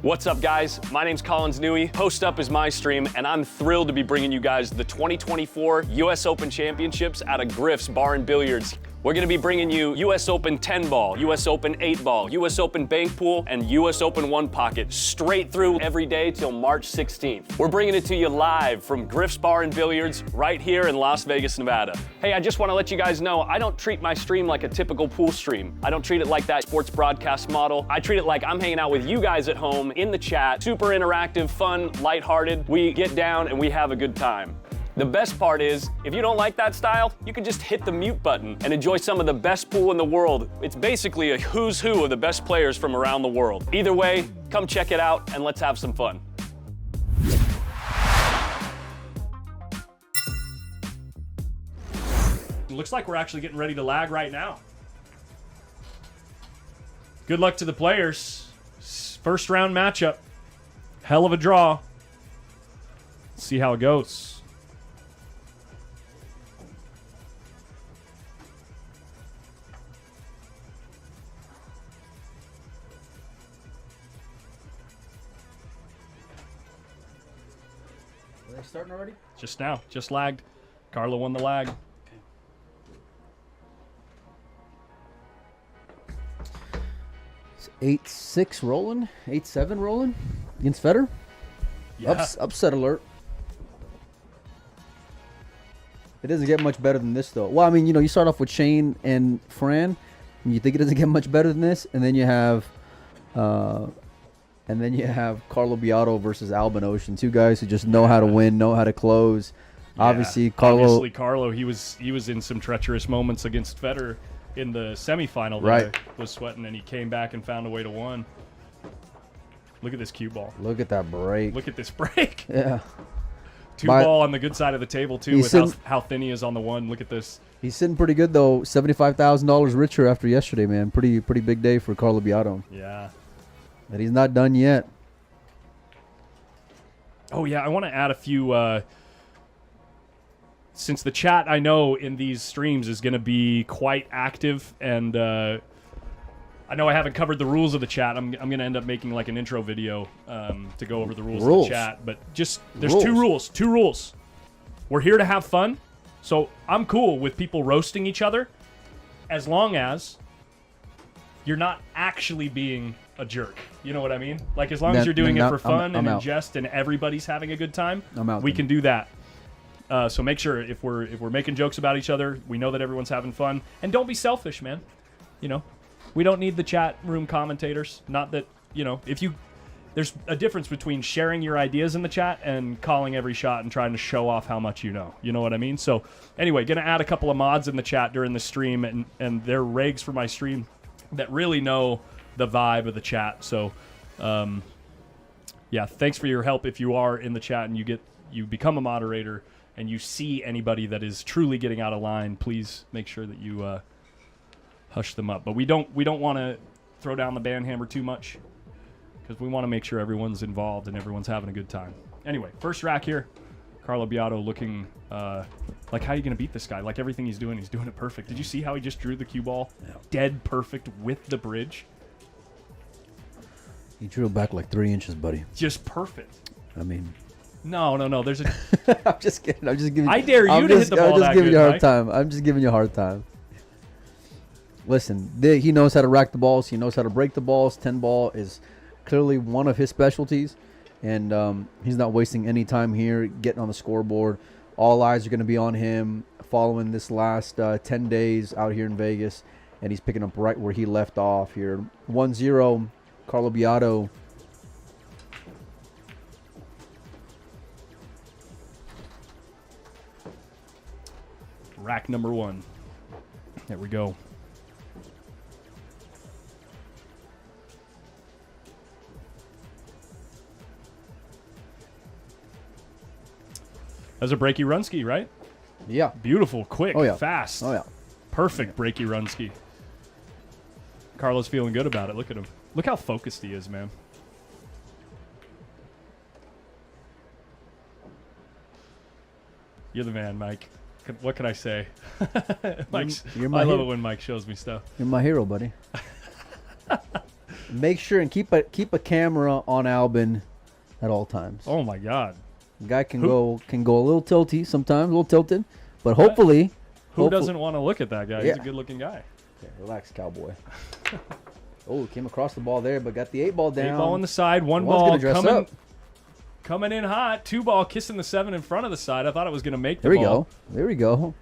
What's up, guys? My name's Collins Newey. Post Up is my stream, and I'm thrilled to be bringing you guys the 2024 US Open Championships out of Griff's Bar and Billiards. We're gonna be bringing you US Open 10 ball, US Open 8 ball, US Open bank pool, and US Open 1 pocket straight through every day till March 16th. We're bringing it to you live from Griff's Bar and Billiards right here in Las Vegas, Nevada. Hey, I just wanna let you guys know, I don't treat my stream like a typical pool stream. I don't treat it like that sports broadcast model. I treat it like I'm hanging out with you guys at home in the chat, super interactive, fun, lighthearted. We get down and we have a good time. The best part is, if you don't like that style, you can just hit the mute button and enjoy some of the best pool in the world. It's basically a who's who of the best players from around the world. Either way, come check it out and let's have some fun. It looks like we're actually getting ready to lag right now. Good luck to the players. First round matchup. Hell of a draw. Let's see how it goes. Are they starting already? Just now. Just lagged. Carlo won the lag. It's 8-6 rolling, 8-7 rolling against Federer. Yeah. Upset alert. It doesn't get much better than this, though. Well, I mean, you know, you start off with Shane and Fran, and you think it doesn't get much better than this, and then you have, Carlo BIADO versus Albin Ocean, two guys who just know how to win, know how to close. Yeah. Obviously, Carlo, he was in some treacherous moments against Federer in the semifinal. Right. Was sweating, and he came back and found a way to win. Look at this cue ball. Look at that break. Look at this break. Yeah. Two ball on the good side of the table, too, with how thin he is on the one. Look at this. He's sitting pretty good, though. $75,000 richer after yesterday, man. Pretty big day for Carlo BIADO. Yeah. But he's not done yet. Oh, yeah, I want to add a few... since the chat, I know, in these streams is going to be quite active, and I know I haven't covered the rules of the chat. I'm going to end up making like an intro video to go over the rules of the chat. But just, there's two rules. We're here to have fun, so I'm cool with people roasting each other as long as you're not actually being a jerk. You know what I mean? Like, as long as you're doing it for fun and in jest and everybody's having a good time, we can do that. So make sure if we're making jokes about each other, we know that everyone's having fun, and don't be selfish, man. You know, we don't need the chat room commentators. Not that, you know, there's a difference between sharing your ideas in the chat and calling every shot and trying to show off how much you know. You know what I mean? So anyway, gonna add a couple of mods in the chat during the stream, and they're regs for my stream that really know the vibe of the chat. So yeah, thanks for your help if you are in the chat and you become a moderator and you see anybody that is truly getting out of line. Please make sure that you hush them up. But we don't want to throw down the band hammer too much, because we want to make sure everyone's involved and everyone's having a good time. Anyway, first rack here. Carlo BIADO looking like, how are you going to beat this guy? Like, everything he's doing it perfect. Did you see how he just drew the cue ball? Yeah. Dead perfect with the bridge. He drew it back like 3 inches, buddy. Just perfect. I mean... No. There's a... I'm just kidding. I'm just giving... I dare you to hit the ball I'm just that giving good, you a hard Mike. time. I'm just giving you a hard time. Listen, he knows how to rack the balls. He knows how to break the balls. 10 ball is clearly one of his specialties. And he's not wasting any time here getting on the scoreboard. All eyes are going to be on him following this last 10 days out here in Vegas. And he's picking up right where he left off here. 1-0, Carlo BIADO. Rack number 1. There we go. That's a breaky runski, right? Yeah. Beautiful, quick, fast. Oh, yeah. Perfect breaky runski. Carlo's feeling good about it. Look at him. Look how focused he is, man. You're the man, Mike. What can I say? I love it when Mike shows me stuff. You're my hero, buddy. Make sure and keep a camera on Albin at all times. Oh my God. The guy can go a little tilty sometimes, a little tilted, but hopefully. Who doesn't want to look at that guy? He's a good-looking guy. Okay, relax, cowboy. Oh, came across the ball there, but got the 8-ball down. 8 ball on the side, one ball coming in hot. 2 ball kissing the 7 in front of the side. I thought it was going to make the ball. There we go.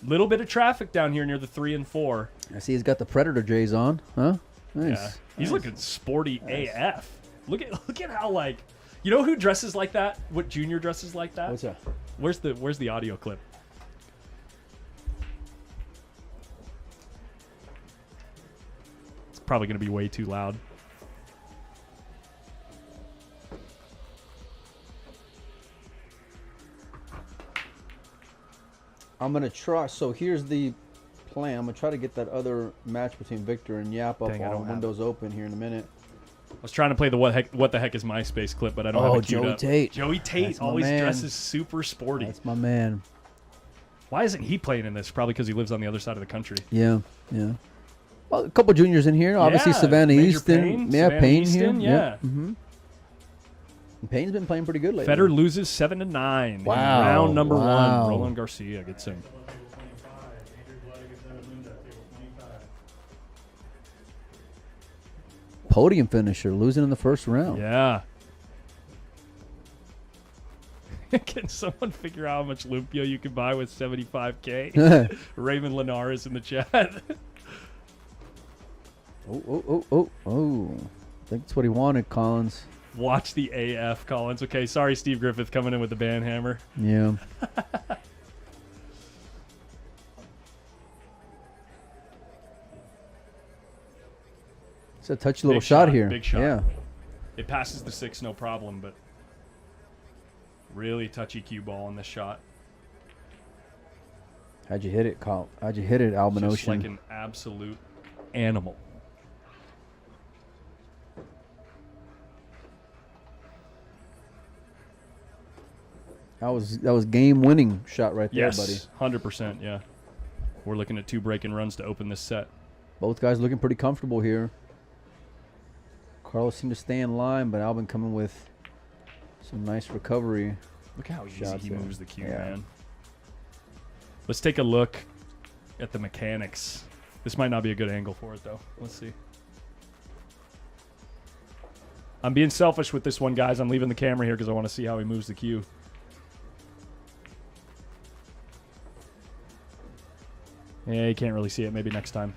Little bit of traffic down here near the 3 and 4. I see he's got the Predator J's on, huh? Nice. Yeah, he's looking sporty AF. Look at how, like, you know who dresses like that? What junior dresses like that? What's that? Where's the audio clip? It's probably going to be way too loud. I'm going to try. So here's the plan. I'm going to try to get that other match between Victor and Yap up on Windows Open here in a minute. I was trying to play the what the heck is MySpace clip, but I don't have it queued up. Joey Tate always dresses super sporty. That's my man. Why isn't he playing in this? Probably because he lives on the other side of the country. Yeah. Well, a couple juniors in here. Obviously, Savannah Easton. Payne Easton, here. Yeah. Mm-hmm. Payne's been playing pretty good lately. Federer loses 7-9. Wow. In round number 1. Roland Garcia gets him. Podium finisher, losing in the first round. Yeah. Can someone figure out how much Lumpia you can buy with 75K? Raymond Linares in the chat. Oh. I think that's what he wanted, Collins. Watch the AF, Collins. Okay, sorry, Steve Griffith coming in with the band hammer. Yeah. It's a touchy little shot here. Big shot. Yeah. It passes the 6, no problem, but really touchy cue ball on this shot. How'd you hit it, Colin? How'd you hit it, Albin Just Ocean? like an absolute animal. That was game-winning shot right there, buddy. 100%, yeah. We're looking at 2 break-and runs to open this set. Both guys looking pretty comfortable here. Carlo seemed to stay in line, but Albin coming with some nice recovery. Look how easy he there. moves the cue, man. Let's take a look at the mechanics. This might not be a good angle for it, though. Let's see. I'm being selfish with this one, guys. I'm leaving the camera here because I want to see how he moves the cue. Yeah, you can't really see it. Maybe next time.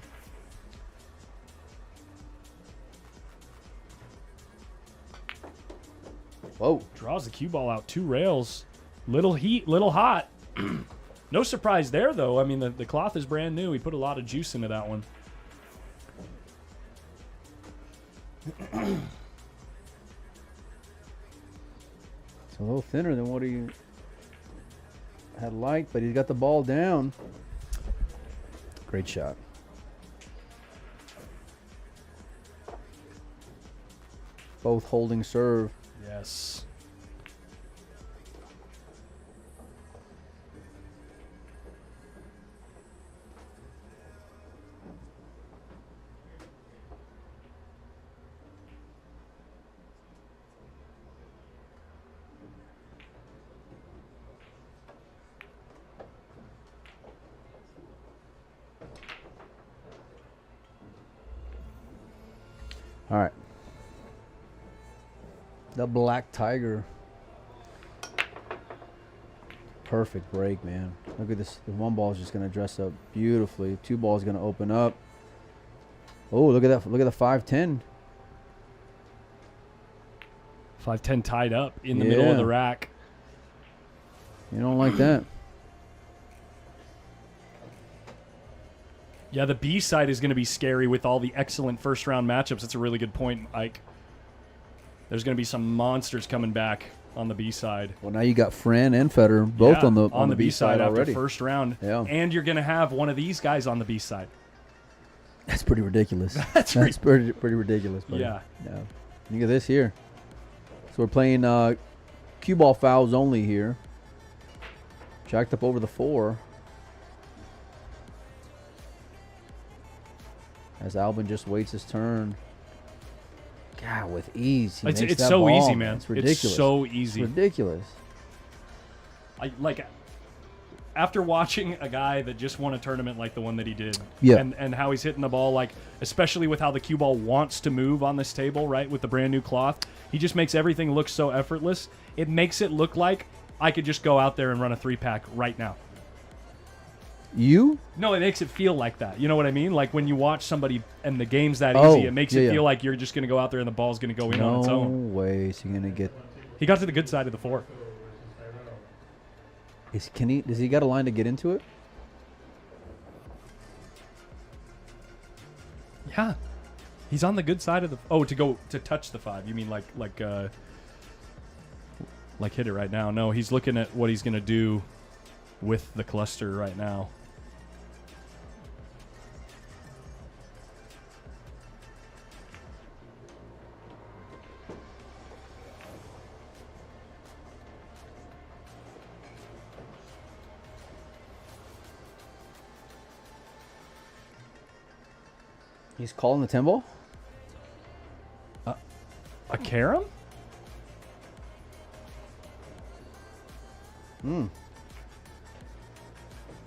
Whoa. Draws the cue ball out 2 rails. Little heat, little hot. No surprise there, though. I mean, the cloth is brand new. He put a lot of juice into that one. It's a little thinner than what he had liked, but he's got the ball down. Great shot. Both holding serve. Yes. All right. The Black Tiger. Perfect break, man. Look at this. The 1 ball is just going to dress up beautifully. 2 balls going to open up. Oh, look at that. Look at the 5-10. 5-10 tied up in the middle of the rack. You don't like that. Yeah, the B side is going to be scary with all the excellent first round matchups. That's a really good point, Ike. There's going to be some monsters coming back on the B side. Well, now you got Fran and Federer both on the B side after already. First round. Yeah. And you're going to have one of these guys on the B side. That's pretty ridiculous. That's pretty ridiculous, buddy. Yeah. Look at this here. So we're playing cue ball fouls only here. Jacked up over the 4. as Albin just waits his turn. God, with ease, he makes It's that so ball, easy, man. It's ridiculous. It's so easy. It's ridiculous. After watching a guy that just won a tournament like the one that he did, Yeah. and how he's hitting the ball, like especially with how the cue ball wants to move on this table, right, with the brand new cloth, he just makes everything look so effortless. It makes it look like I could just go out there and run a 3-pack right now. You? No, it makes it feel like that. You know what I mean? Like when you watch somebody and the game's that Oh, easy, it makes it feel like you're just going to go out there and the ball's going to go in on its No own. way is he gonna get. He got to the good side of the 4. Does he got a line to get into it? Yeah, he's on the good side of the. Oh, to touch the 5. You mean like hit it right now? No, he's looking at what he's gonna do with the cluster right now. He's calling the 10 ball. A carom?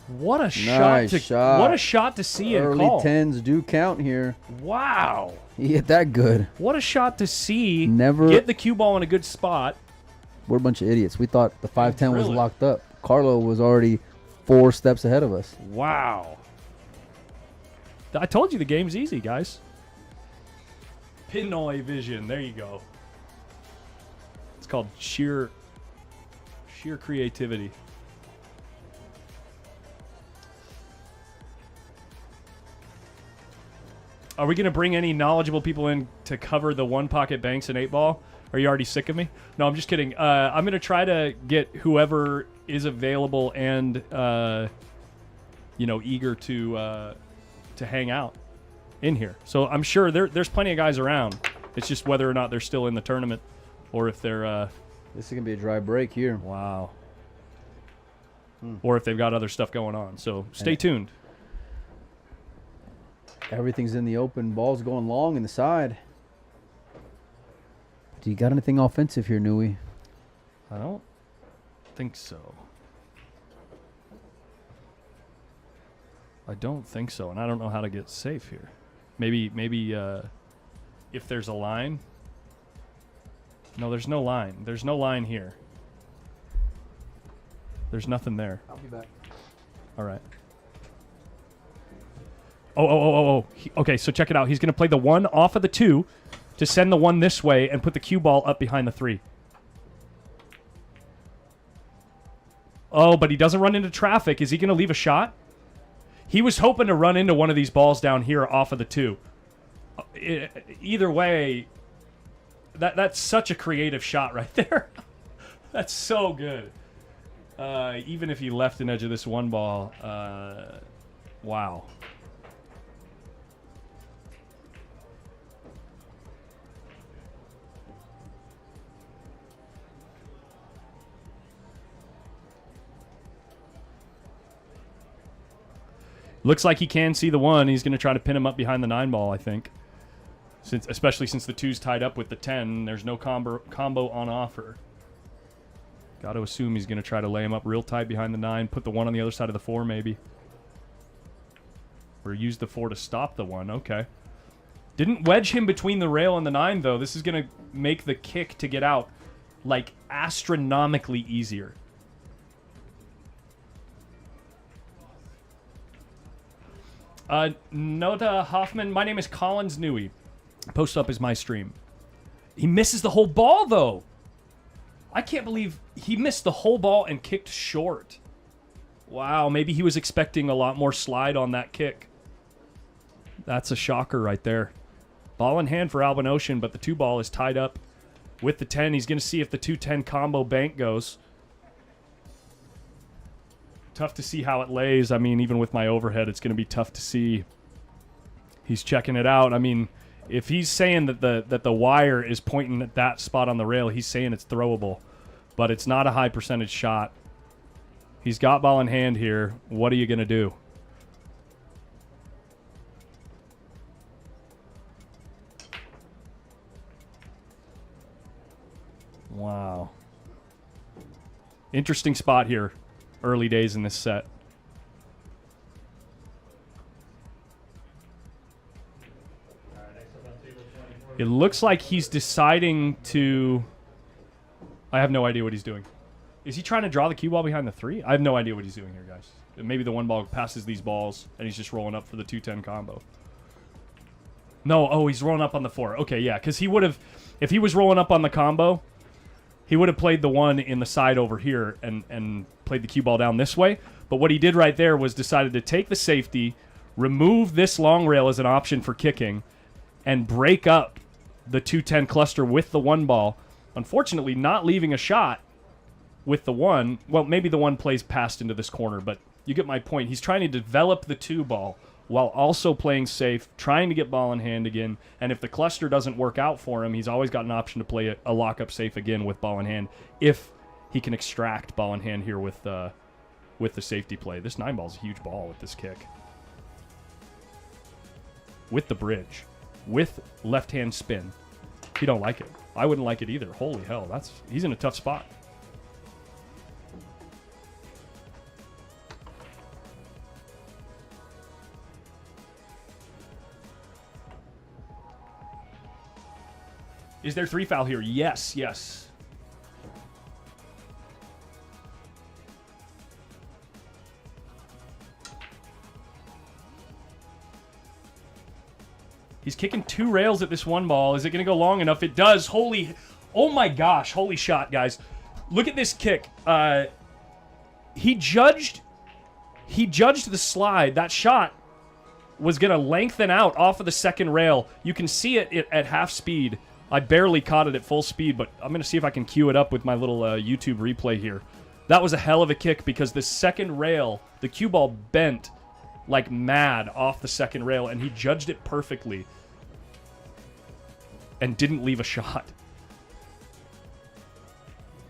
What a Nice shot. What a shot to see and Early call. 10s do count here. Wow. He hit that good. What a shot to see. Never- Get the cue ball in a good spot. We're a bunch of idiots. We thought the 510 was Really? locked up. Carlo was already 4 steps ahead of us. Wow. I told you the game's easy, guys. Pinoy vision. There you go. It's called sheer creativity. Are we going to bring any knowledgeable people in to cover the 1-pocket banks and 8-ball? Are you already sick of me? No, I'm just kidding. I'm going to try to get whoever is available and eager to hang out in here. So I'm sure there's plenty of guys around. It's just whether or not they're still in the tournament or if they're This is going to be a dry break here. wow. Or if they've got other stuff going on. So stay tuned. Everything's in the open. Ball's going long in the side. Do you got anything offensive here, Nui? I don't think so. I don't think so, and I don't know how to get safe here. Maybe if there's a line. No, there's no line. There's no line here. There's nothing there. I'll be back. All right. Oh. Okay, so check it out. He's going to play the 1 off of the 2 to send the 1 this way and put the cue ball up behind the 3. Oh, but he doesn't run into traffic. Is he going to leave a shot? He was hoping to run into one of these balls down here off of the 2. Either way, that's such a creative shot right there. That's so good. Even if he left an edge of this 1 ball, wow. Looks like he can see the 1. He's going to try to pin him up behind the 9 ball, I think. Especially since the 2's tied up with the 10. There's no combo on offer. Got to assume he's going to try to lay him up real tight behind the 9. Put the 1 on the other side of the 4, maybe. Or use the 4 to stop the 1. Okay. Didn't wedge him between the rail and the 9, though. This is going to make the kick to get out, like, astronomically easier. Nota Hoffman, my name is Collins Nui. Post Up is my stream. He misses the whole ball, though. I can't believe he missed the whole ball and kicked short. Wow, maybe he was expecting a lot more slide on that kick. That's a shocker right there. Ball in hand for Albin Ocean, but the 2 ball is tied up with the 10. He's going to see if the 2-10 combo bank goes. Tough to see how it lays. I mean, even with my overhead, it's going to be tough to see. He's checking it out. I mean, if he's saying that the wire is pointing at that spot on the rail, he's saying it's throwable. But it's not a high percentage shot. He's got ball in hand here. What are you going to do? Wow. Interesting spot here. Early days in this set. It looks like he's deciding to... I have no idea what he's doing. Is he trying to draw the cue ball behind the 3? I have no idea what he's doing here, guys. Maybe the 1 ball passes these balls, and he's just rolling up for the 2-10 combo. No, oh, he's rolling up on the 4. Okay, yeah, because he would have... If he was rolling up on the combo, he would have played the 1 in the side over here and played the cue ball down this way. But what he did right there was decided to take the safety, remove this long rail as an option for kicking, and break up the 2-10 cluster with the 1 ball. Unfortunately, not leaving a shot with the 1. Well, maybe the 1 plays past into this corner, but you get my point. He's trying to develop the 2 ball while also playing safe, trying to get ball in hand again. And if the cluster doesn't work out for him, he's always got an option to play a lock-up safe again with ball in hand if he can extract ball in hand here with the safety play. This 9 ball is a huge ball with this kick. With the bridge. With left-hand spin. You don't like it. I wouldn't like it either. Holy hell, he's in a tough spot. Is there 3 foul here? Yes, yes. He's kicking 2 rails at this 1 ball. Is it going to go long enough? It does. Holy... Oh my gosh. Holy shot, guys. Look at this kick. He judged the slide. That shot was going to lengthen out off of the second rail. You can see it at half speed. I barely caught it at full speed, but I'm going to see if I can cue it up with my little YouTube replay here. That was a hell of a kick because the second rail, the cue ball bent like mad off the second rail, and he judged it perfectly and didn't leave a shot.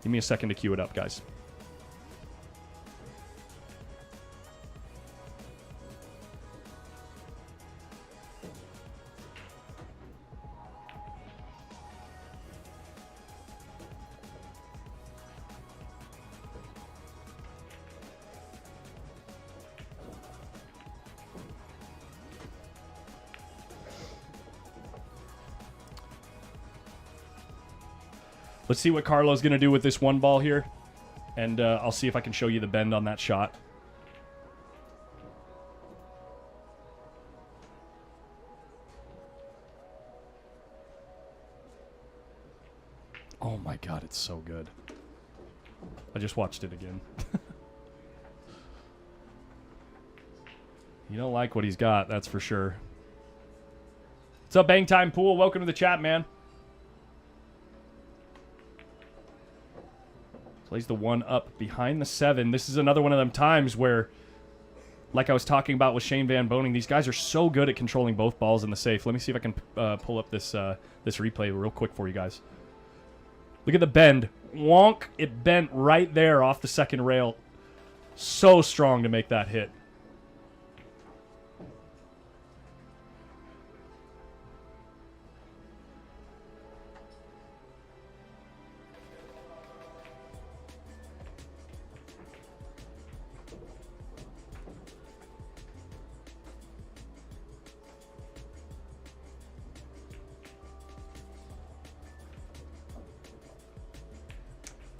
Give me a second to cue it up, guys. Let's see what Carlo's going to do with this 1 ball here. And I'll see if I can show you the bend on that shot. Oh my god, it's so good. I just watched it again. You don't like what he's got, that's for sure. What's up, Bang Time Pool? Welcome to the chat, man. Plays the 1 up behind the 7. This is another one of them times where, like I was talking about with Shane Van Boning, these guys are so good at controlling both balls in the safe. Let me see if I can pull up this this replay real quick for you guys. Look at the bend. Wonk. It bent right there off the second rail. So strong to make that hit.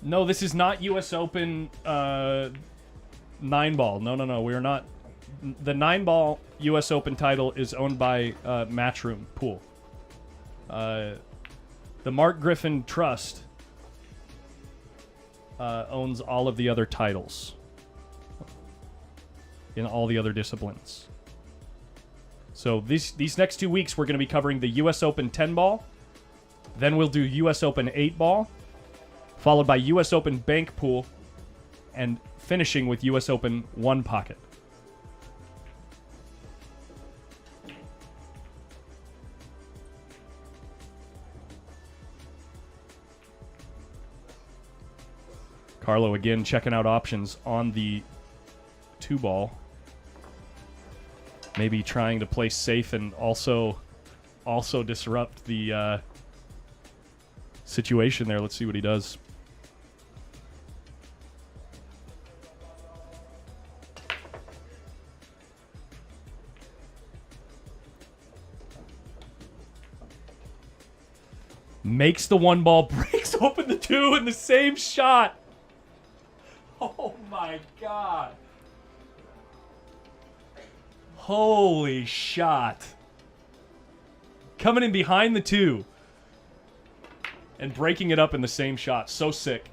No, this is not U.S. Open 9 ball. No. We are not. The 9 ball U.S. Open title is owned by Matchroom Pool. The Mark Griffin Trust owns all of the other titles in all the other disciplines. So these next 2 weeks, we're going to be covering the U.S. Open 10 ball. Then we'll do U.S. Open 8 ball. Followed by U.S. Open Bank Pool, and finishing with U.S. Open 1 pocket. Carlo again checking out options on the 2 ball. Maybe trying to play safe and also disrupt the situation there. Let's see what he does. Makes the 1 ball, breaks open the 2 in the same shot. Oh my God. Holy shot. Coming in behind the 2 and breaking it up in the same shot. So sick.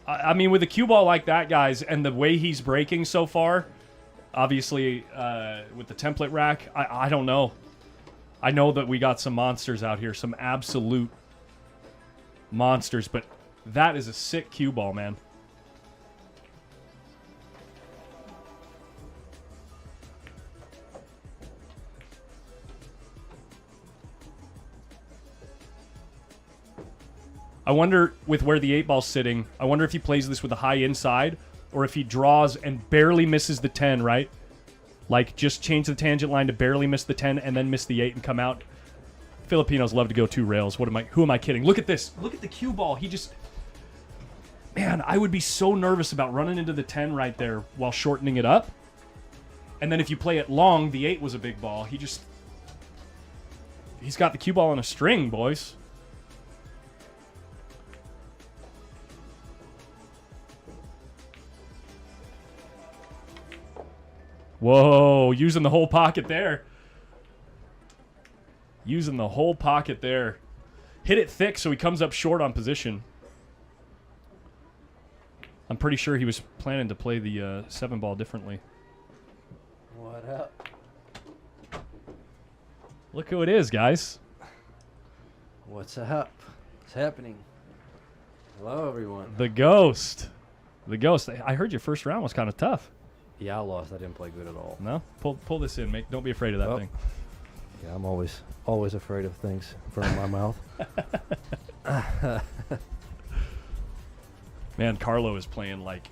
I mean, with a cue ball like that, guys, and the way he's breaking so far, obviously with the template rack, I don't know. I know that we got some monsters out here, some absolute monsters, but that is a sick cue ball, man. I wonder, with where the 8-ball's sitting, I wonder if he plays this with a high inside, or if he draws and barely misses the 10, right? Like, just change the tangent line to barely miss the 10 and then miss the 8 and come out. Filipinos love to go 2 rails. Who am I kidding? Look at this. Look at the cue ball. He just... Man, I would be so nervous about running into the 10 right there while shortening it up. And then if you play it long, the 8 was a big ball. He's got the cue ball on a string, boys. Whoa, using the whole pocket there. Using the whole pocket there. Hit it thick so he comes up short on position. I'm pretty sure he was planning to play the 7-ball differently. What up? Look who it is, guys. What's up? What's happening? Hello, everyone. The Ghost. The Ghost. I heard your first round was kind of tough. Yeah, I lost. I didn't play good at all. No? Pull this in, mate. Don't be afraid of that thing. Yeah, I'm always afraid of things in front of my mouth. Man, Carlo is playing like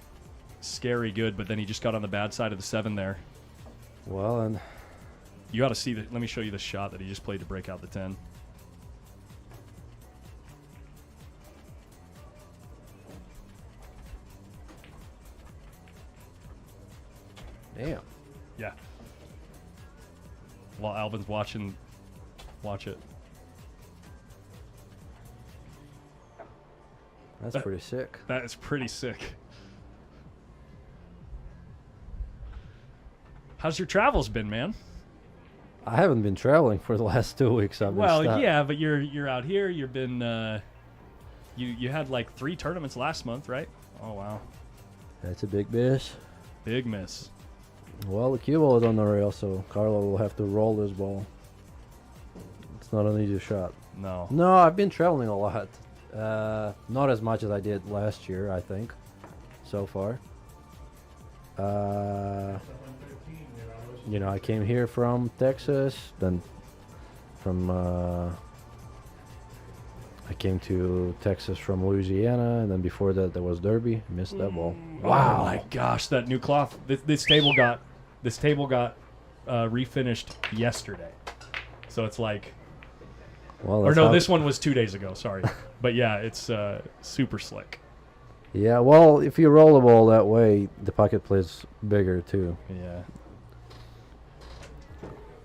scary good, but then he just got on the bad side of the 7 there. Well, and You got to see that. Let me show you the shot that he just played to break out the 10. damn. Yeah. While Albin's watching, watch it. That's pretty sick. That is pretty sick. How's your travels been, man? I haven't been traveling for the last 2 weeks. I've been Well, stuck. yeah, but you're out here. You've been you had like 3 tournaments last month, right? Oh wow. That's a big miss. Big miss. Well, the cue ball is on the rail, so Carlo will have to roll this ball. It's not an easy shot. No. No, I've been traveling a lot. Not as much as I did last year, I think, so far. You know, I came here from Texas, then from I came to Texas from Louisiana, and then before that there was Derby. Missed that ball. Wow. Oh my gosh, that new cloth. This table got refinished yesterday. So it's like, Well, or that's no, how- this one was 2 days ago. Sorry, but yeah, it's super slick. Yeah, well, if you roll the ball that way, the pocket plays bigger too. Yeah,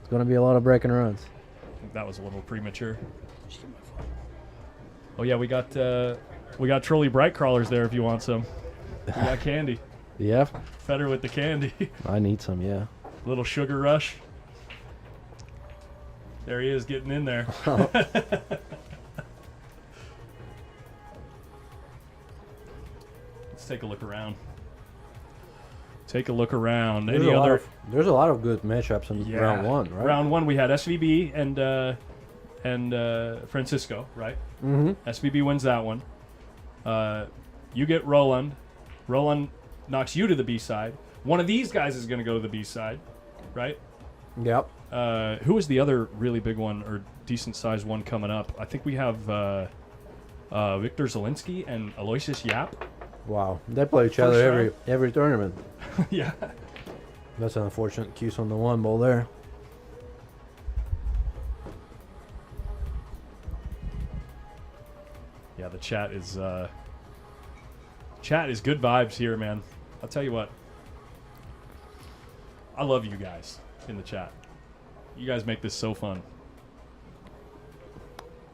It's gonna be a lot of breaking runs. I think that was a little premature. Oh yeah, we got trolley bright crawlers there if you want some. We got candy. Yeah, Fed her with the candy. I need some. Yeah. Little sugar rush. There he is getting in there. Let's take a look around. Take a look around. There's Any other? there's a lot of good matchups in round one, right? Round one, we had SVB and Francisco, right? Mm-hmm. SVB wins that one. You get Roland. Roland knocks you to the B side. One of these guys is going to go to the B side, right? Yep. Who is the other really big one or decent sized one coming up? I think we have Victor Zielinski and Aloysius Yap. Wow, they play each First other every tournament. Yeah. That's an unfortunate case on the one ball there. Yeah, the chat is good vibes here, man. I'll tell you what. I love you guys in the chat. You guys make this so fun.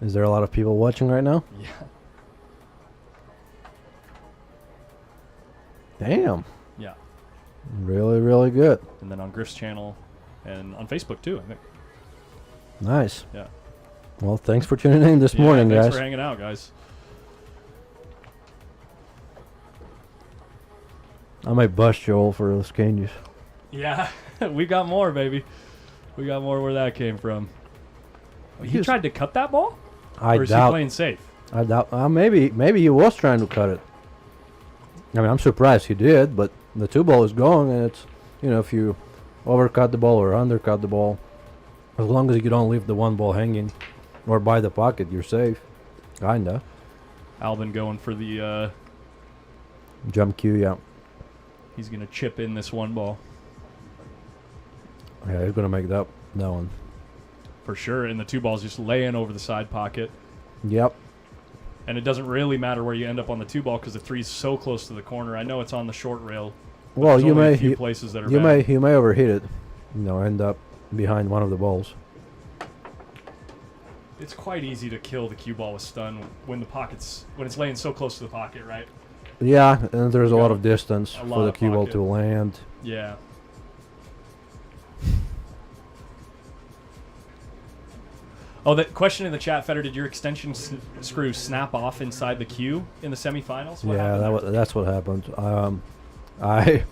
Is there a lot of people watching right now? Yeah. Damn. Yeah. Really, really good. And then on Griff's channel and on Facebook too, I think. Nice. Yeah. Well, thanks for tuning in this morning, thanks guys. for hanging out, guys. I might bust Joel for those candies. Yeah. We got more, baby. We got more where that came from. He tried to cut that ball? Or is he playing safe? I doubt. Maybe he was trying to cut it. I mean, I'm surprised he did, but the 2-ball is going, and it's, you know, if you overcut the ball or undercut the ball, as long as you don't leave the 1 ball hanging or by the pocket, you're safe. Kinda. Albin going for the Jump cue, yeah. he's gonna chip in this 1 ball. Yeah, he's gonna make that one. For sure. And the 2 ball's just laying over the side pocket. Yep. And it doesn't really matter where you end up on the 2 ball because the 3's so close to the corner. I know it's on the short rail. Well, there's you only may a few places that are you bad. may overhit it. You know, end up behind one of the balls. It's quite easy to kill the cue ball with stun when it's laying so close to the pocket, right? Yeah, and there's a lot of distance A for lot the of cue ball pocket. to land. Yeah. Oh, the question in the chat, Feder, did your extension screw snap off inside the cue in the semifinals? What Yeah, happened? that's what happened. I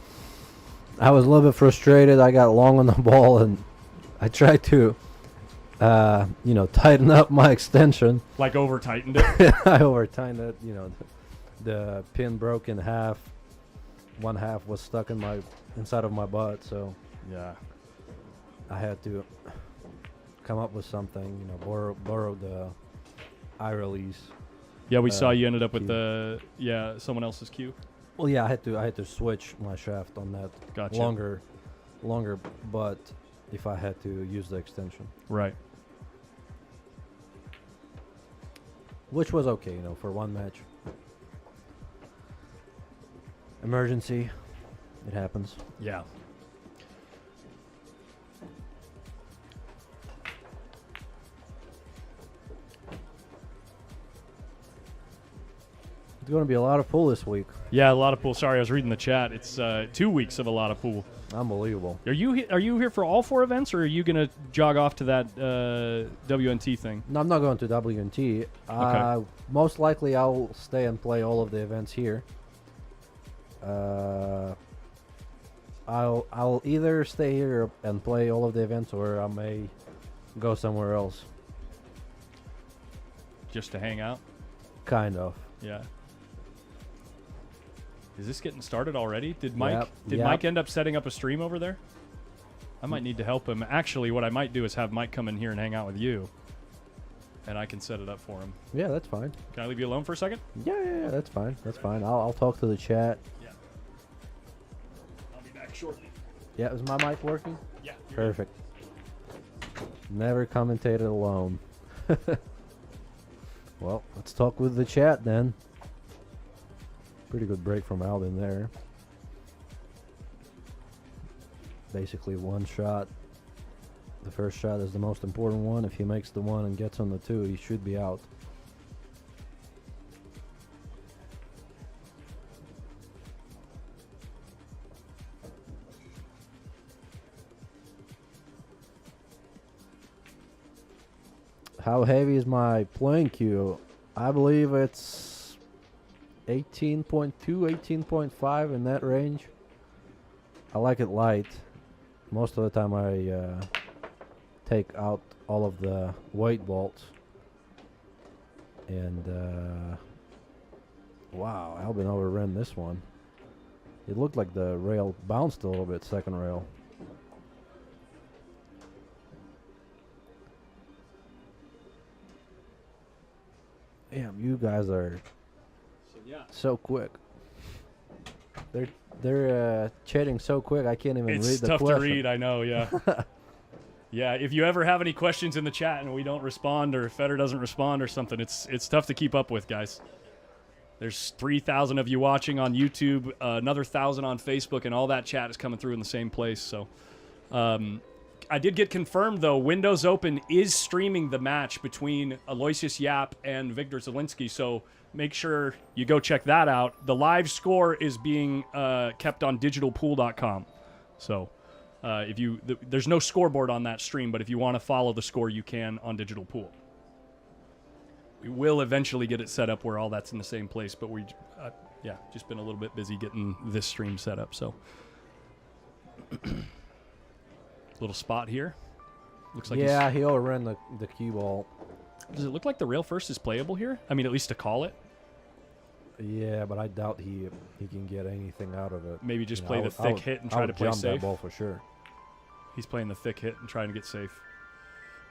was a little bit frustrated. I got long on the ball, and I tried to, tighten up my extension. Like over tightened it? I over tightened it. You know, the pin broke in half. One half was stuck inside of my butt, so Yeah. I had to come up with something. You know, borrow the eye release. Yeah, we saw you ended up cue. with someone else's cue. Well, yeah, I had to switch my shaft on that Gotcha. longer butt if I had to use the extension, Right. which was okay, you know, for one match. Emergency, it happens. Yeah. It's going to be a lot of pool this week. Yeah, a lot of pool. Sorry, I was reading the chat. It's 2 weeks of a lot of pool. Unbelievable. Are you here for all 4 events, or are you gonna jog off to that WNT thing? No, I'm not going to WNT. Most likely, I'll stay and play all of the events here. I'll either stay here and play all of the events, or I may go somewhere else. Just to hang out? Kind of. Yeah. Is this getting started already? Did Yep, Mike end up setting up a stream over there? I might need to help him. Actually, what I might do is have Mike come in here and hang out with you, and I can set it up for him. Yeah, that's fine. Can I leave you alone for a second? Yeah, that's fine. That's fine. I'll talk to the chat. Yeah. I'll be back shortly. Yeah, is my mic working? Yeah. you're good. Perfect. Never commentated alone. Well, let's talk with the chat then. Pretty good break from Albin there. Basically 1 shot. The first shot is the most important one. If he makes the 1 and gets on the 2, he should be out. How heavy is my playing cue? I believe it's 18.2, 18.5 in that range. I like it light. Most of the time I take out all of the weight bolts. And wow, Albin overran this one. It looked like the rail bounced a little bit, second rail. Damn, you guys are so quick. They're chatting so quick I can't even read the It's tough question. to read, I know, yeah. Yeah, if you ever have any questions in the chat and we don't respond or Feder doesn't respond or something, it's tough to keep up with, guys. There's 3,000 of you watching on YouTube, another 1,000 on Facebook, and all that chat is coming through in the same place. So I did get confirmed, though, Windows Open is streaming the match between Aloysius Yap and Victor Zielinski, so make sure you go check that out. The live score is being kept on digitalpool.com. So there's no scoreboard on that stream, but if you want to follow the score, you can on Digital Pool. We will eventually get it set up where all that's in the same place, but just been a little bit busy getting this stream set up. So, little spot here. Looks like he overran the cue ball. Does it look like the rail first is playable here? I mean, at least to call it. Yeah, but I doubt he can get anything out of it. Maybe just play the thick hit and try to play jump safe. That ball for sure. He's playing the thick hit and trying to get safe.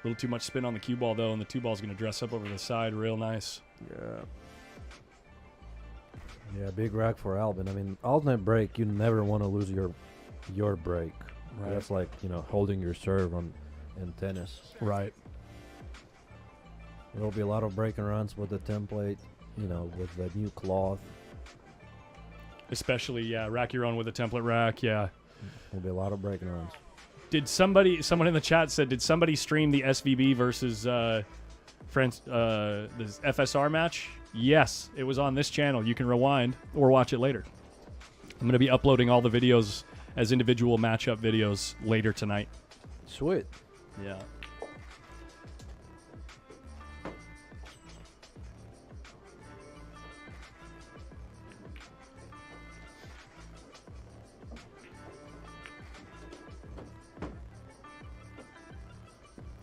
A little too much spin on the cue ball, though, and the two ball's going to dress up over the side real nice. Yeah, big rack for Albin. I mean, alternate break, you never want to lose your break. Right. That's like, holding your serve in tennis. Right. There will be a lot of break and runs with the template, with the new cloth. Especially, rack your own with a template rack, yeah. There'll be a lot of break and runs. Did someone in the chat said, did somebody stream the SVB versus this FSR match? Yes, it was on this channel. You can rewind or watch it later. I'm going to be uploading all the videos as individual matchup videos later tonight. Sweet. Yeah.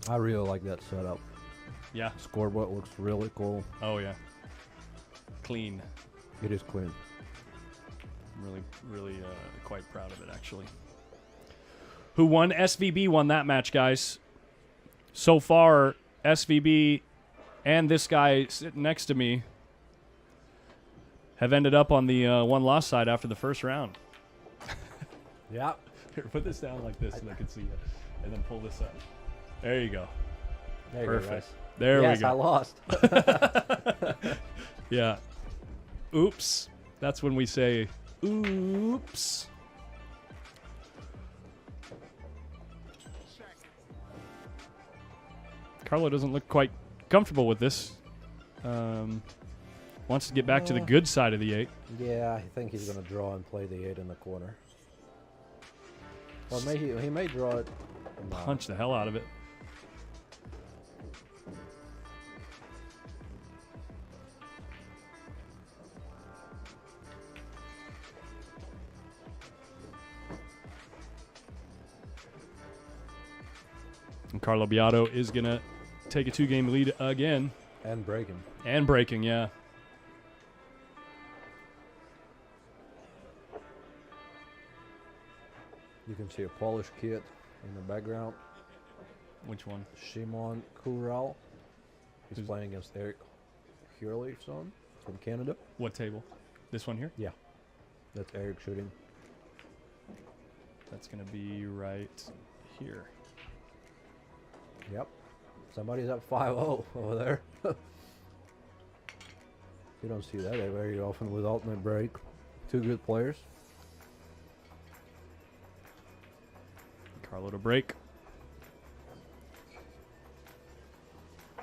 I really like that setup. Yeah. Scoreboard looks really cool. Oh, yeah. Clean. It is clean. I'm really quite proud of it, actually. Who won? SVB won that match, guys. So far, SVB and this guy sitting next to me have ended up on the one-loss side after the first round. Yeah. Here, put this down like this so they can see it. And then pull this up. There you go. There Perfect. You go, There we go. I lost. Yeah. Oops. That's when we say, oops. Carlo doesn't look quite comfortable with this. Wants to get back to the good side of the 8. Yeah, I think he's going to draw and play the 8 in the corner. Or he may draw it. No. Punch the hell out of it. And Carlo BIADO is going to take a 2-game lead again. And breaking. And breaking, yeah. You can see a Polish kid in the background. Which one? Shimon Kural. He's Who's playing against Eric Hurleyson from Canada. What table? This one here? Yeah. That's Eric shooting. That's going to be right here. Yep. Somebody's up 5-0 over there. You don't see that very often with alternate break. Two good players. Carlo to break.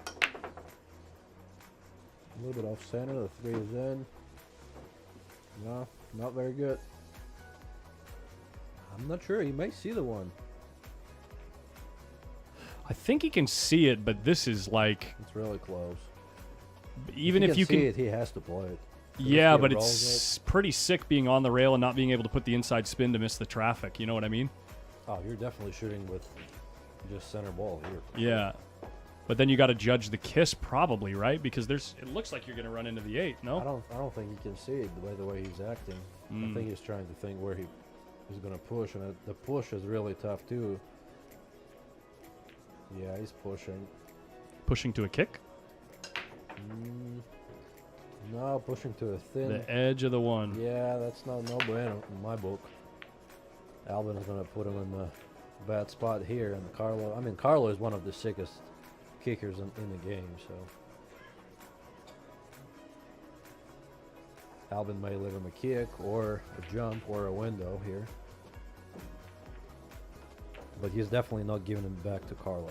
A little bit off center. The 3 is in. No, not very good. I'm not sure. He may see the 1. I think he can see it, but this is like, It's really close. even if you see can, it, he has to play it. yeah, If he but rolls it's pretty sick being on the rail and not being able to put the inside spin to miss the traffic. You know what I mean? Oh, you're definitely shooting with just center ball here. Yeah. But then you got to judge the kiss probably, right? Because it looks like you're going to run into the 8, no? I don't think he can see it the way he's acting. I think he's trying to think where he's going to push, and the push is really tough too. Yeah, he's pushing. Pushing to a kick? No, pushing to a thin. The edge of the one. Yeah, that's not no bueno in my book. Albin is going to put him in the bad spot here. And Carlo, I mean, Carlo is one of the sickest kickers in the game, so. Albin may leave him a kick or a jump or a window here. But he's definitely not giving it back to Carlo.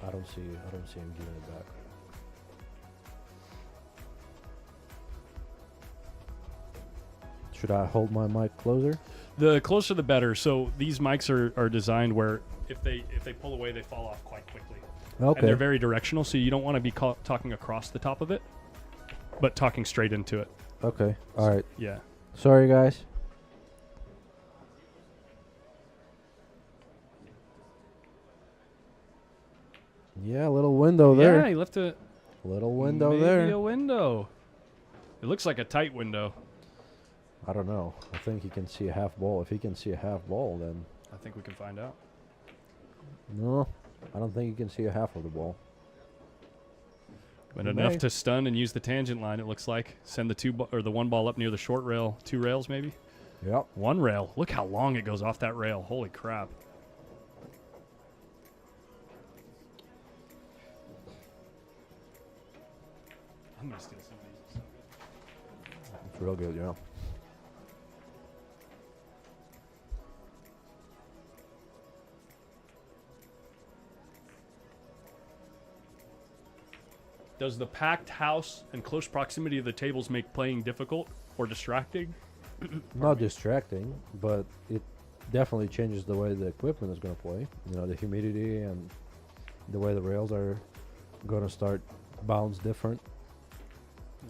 I don't see him giving it back. Should I hold my mic closer? The closer the better. So these mics are designed where if they pull away, they fall off quite quickly. Okay. And they're very directional, so you don't want to be talking across the top of it, but talking straight into it. Okay. All right. Yeah. Sorry, guys. Yeah, a little window there. Yeah, he left a Little window maybe there. a window. It looks like a tight window. I don't know. I think he can see a half ball. If he can see a half ball, then I think we can find out. no. I don't think he can see a half of the ball. But He enough may. to stun and use the tangent line, it looks like. Send the one ball up near the short rail. 2 rails, maybe? Yep. 1 rail. Look how long it goes off that rail. Holy crap. I'm going to steal some of these. It's real good, yeah. Does the packed house and close proximity of the tables make playing difficult or distracting? Not distracting, but it definitely changes the way the equipment is going to play. You know, the humidity and the way the rails are going to start bounce different.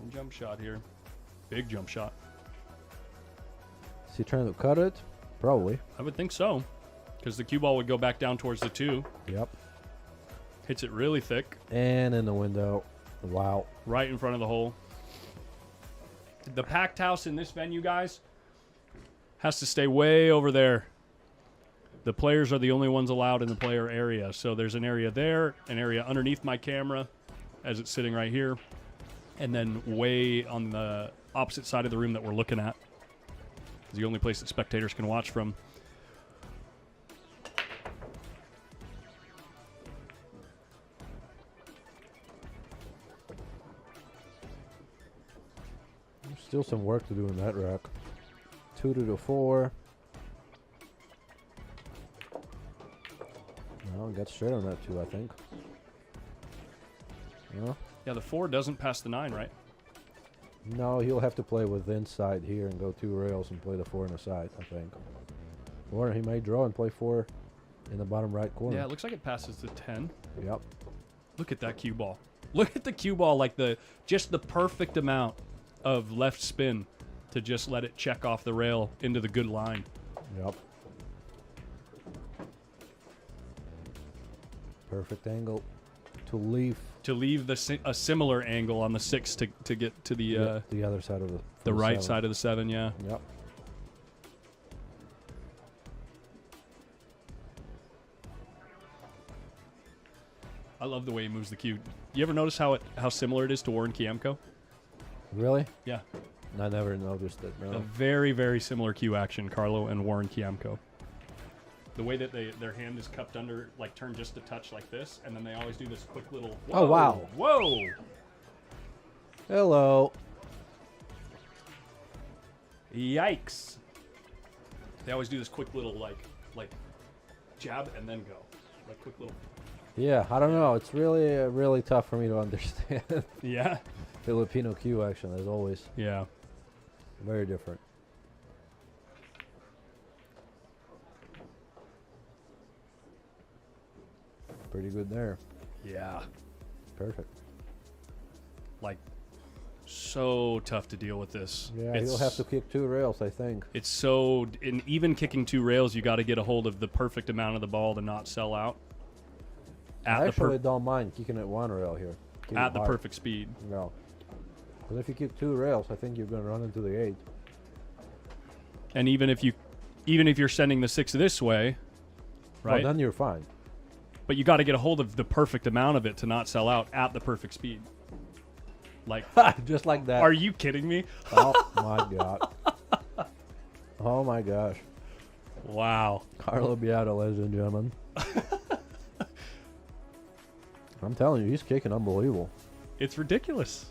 Jump shot here. Big jump shot. Is he trying to cut it? Probably. I would think so, because the cue ball would go back down towards the 2. Yep. Hits it really thick, And in the window. Wow. right in front of the hole. The packed house in this venue, guys, has to stay way over there. The players are the only ones allowed in the player area. So there's an area there, an area underneath my camera as it's sitting right here, and then way on the opposite side of the room that we're looking at. It's the only place that spectators can watch from. Still some work to do in that rack. 2 to the 4. No, got straight on that 2, I think. No? Yeah, the 4 doesn't pass the 9, right? No, he'll have to play with inside here and go 2 rails and play the 4 in the side, I think. Or he may draw and play 4 in the bottom right corner. Yeah, it looks like it passes the 10. Yep. Look at that cue ball. Look at the cue ball, like just the perfect amount of left spin to just let it check off the rail into the good line. Yep. Perfect angle to leave A similar angle on the 6 to get to the other side of the right 7. side of the 7. Yeah. Yep. I love the way he moves the cue. You ever notice how similar it is to Warren Kiemko? Really? Yeah. I never noticed it. A No. very, very similar cue action, Carlo and Warren Kiemko. The way that their hand is cupped under, like turned just a touch like this, and then they always do this quick little. Whoa, Oh, wow. Whoa! Hello. Yikes! They always do this quick little like jab and then go, like quick little. Yeah, I don't know. It's really tough for me to understand. Yeah. Filipino cue action, as always. Yeah. Very different. Pretty good there. Yeah. Perfect. Like, so tough to deal with this. Yeah, It's- he'll have to kick 2 rails, I think. It's so, in even kicking 2 rails, you got to get a hold of the perfect amount of the ball to not sell out. At I the actually don't mind kicking it 1 rail here. Kick at it the hard. perfect speed. No. Because if you kick 2 rails, I think you're going to run into the 8. And even if you're sending the 6 this way, right? Well, then you're fine. But you got to get a hold of the perfect amount of it to not sell out at the perfect speed. Like, Just like that. are you kidding me? Oh my god. Oh my gosh. Wow. Carlo BIADO, ladies and gentlemen. I'm telling you, he's kicking unbelievable. It's ridiculous.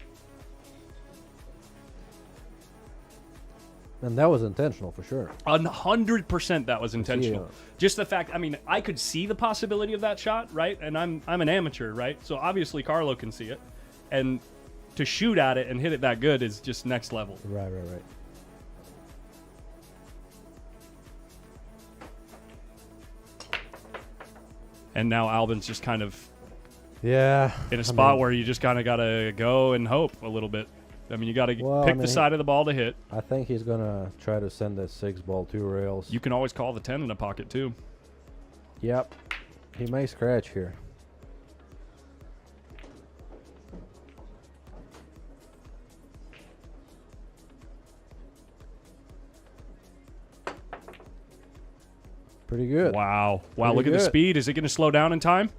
And that was intentional for sure. 100% that was intentional. Yeah. Just the fact, I mean, I could see the possibility of that shot, right? And I'm an amateur, right? So obviously Carlo can see it. And to shoot at it and hit it that good is just next level. Right. And now Albin's just kind of Yeah. in a spot where you just kind of got to go and hope a little bit. I mean, you got to pick the side of the ball to hit. I think he's going to try to send that 6 ball 2 rails. You can always call the 10 in a pocket, too. Yep. He may scratch here. Pretty good. Wow. Wow, Pretty look at the good. speed. Is it going to slow down in time?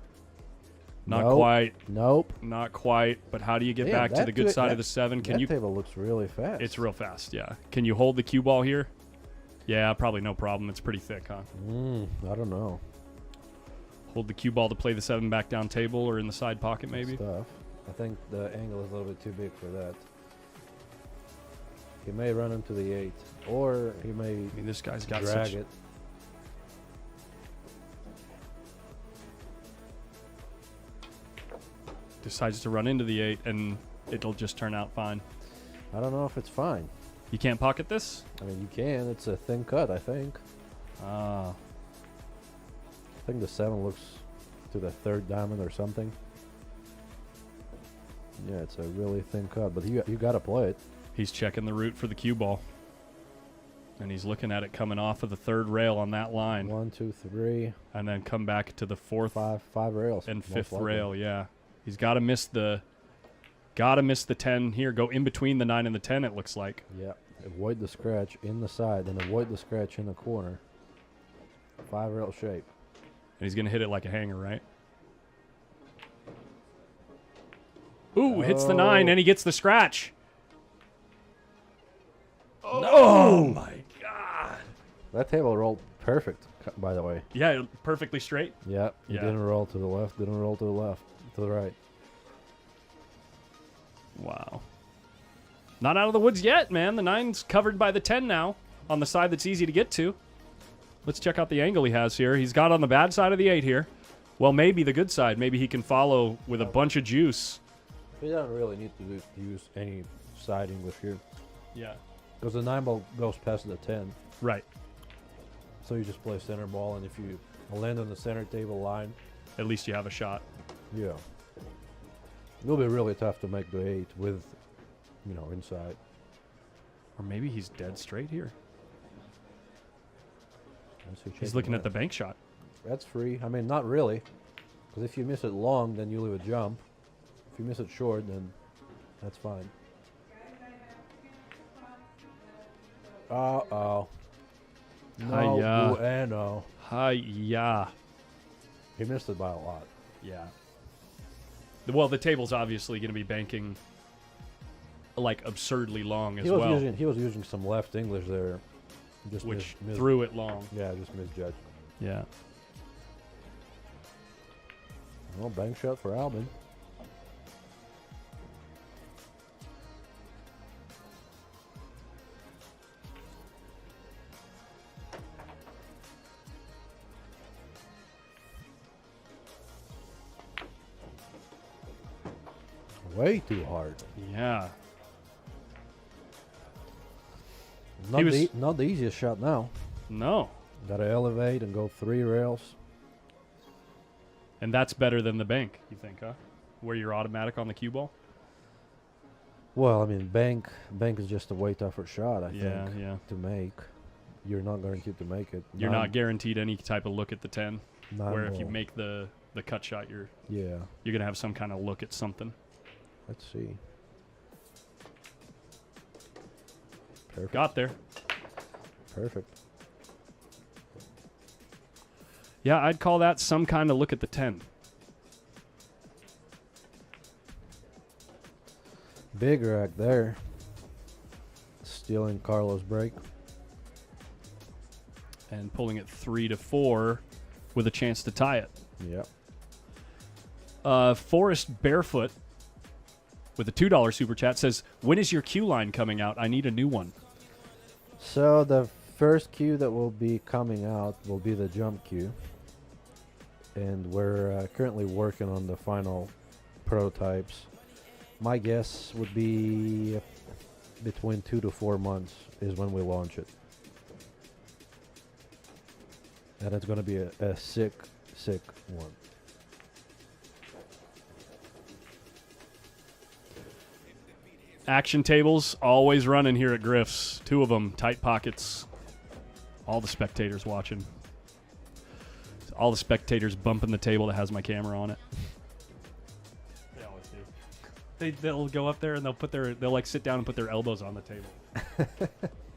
Not Nope. quite. Nope. Not quite. But how do you get Damn, back to that the good ta- side that- of the 7? Can That you? table looks really fast. It's real fast, yeah. Can you hold the cue ball here? Yeah, probably no problem. It's pretty thick, huh? I don't know. Hold the cue ball to play the 7 back down table or in the side pocket, maybe. Stuff. I think the angle is a little bit too big for that. He may run into the 8, or he may I mean, this guy's got drag such. it. Decides to run into the 8, and it'll just turn out fine. I don't know if it's fine. You can't pocket this? I mean, you can. It's a thin cut, I think. Ah. I think the 7 looks to the 3rd diamond or something. Yeah, it's a really thin cut, but you got to play it. He's checking the route for the cue ball. And he's looking at it coming off of the 3rd rail on that line. 1, 2, 3, And then come back to the 4th 5 rails. and most 5th likely. rail, yeah. He's got to miss the 10 here. Go in between the 9 and the 10, it looks like. Yeah, avoid the scratch in the side and avoid the scratch in the corner. 5 rail shape. And he's going to hit it like a hanger, right? Ooh, hits the 9 and he gets the scratch. Oh my God. That table rolled perfect, by the way. Yeah, perfectly straight. Yeah, it Yeah. didn't roll to the left, didn't roll to the left, to the right. Wow. Not out of the woods yet, man. The 9's covered by the 10 now on the side that's easy to get to. Let's check out the angle he has here. He's got on the bad side of the 8 here. Well, maybe the good side. Maybe he can follow with a bunch of juice. He doesn't really need to use any side English here. Yeah. Because the 9 ball goes past the 10. Right. So you just play center ball, and if you land on the center table line, At least you have a shot. yeah. It'll be really tough to make the 8 with, inside. Or maybe he's dead straight here. He's He's looking at the bank shot. That's free. I mean, not really. Because if you miss it long, then you leave a jump. If you miss it short, then that's fine. Uh-oh. Hi-ya. No bueno. Hi-ya. He missed it by a lot. Yeah. Well, the table's obviously going to be banking like absurdly long as He was well, using some left English there. Just which missed. threw it long. Yeah, just misjudged. Yeah. Well, bank shot for Albin. Way too hard. Yeah. Not, was- not the easiest shot now. No. Got to elevate and go 3 rails. And that's better than the bank, you think, huh? Where you're automatic on the cue ball? Well, I mean, bank is just a way tougher shot, I Yeah, think, yeah. to make. You're not guaranteed to make it. You're not guaranteed any type of look at the 10. Nine Where if you ball. make the cut shot, you're Yeah, going to have some kind of look at something. let's see. Perfect. Got there. Perfect. Yeah, I'd call that some kind of look at the 10. Big rack there. Stealing Carlo's break. And pulling it 3-4 with a chance to tie it. Yep. Forrest Barefoot with a $2 super chat says, when is your queue line coming out? I need a new one. So the first queue that will be coming out will be the jump queue. And we're currently working on the final prototypes. My guess would be between 2 to 4 months is when we launch it. And it's going to be a sick one. Action tables always running here at Griff's. 2 of them, tight pockets. All the spectators watching. All the spectators bumping the table that has my camera on it. They always do. They'll go up there and they'll like sit down and put their elbows on the table.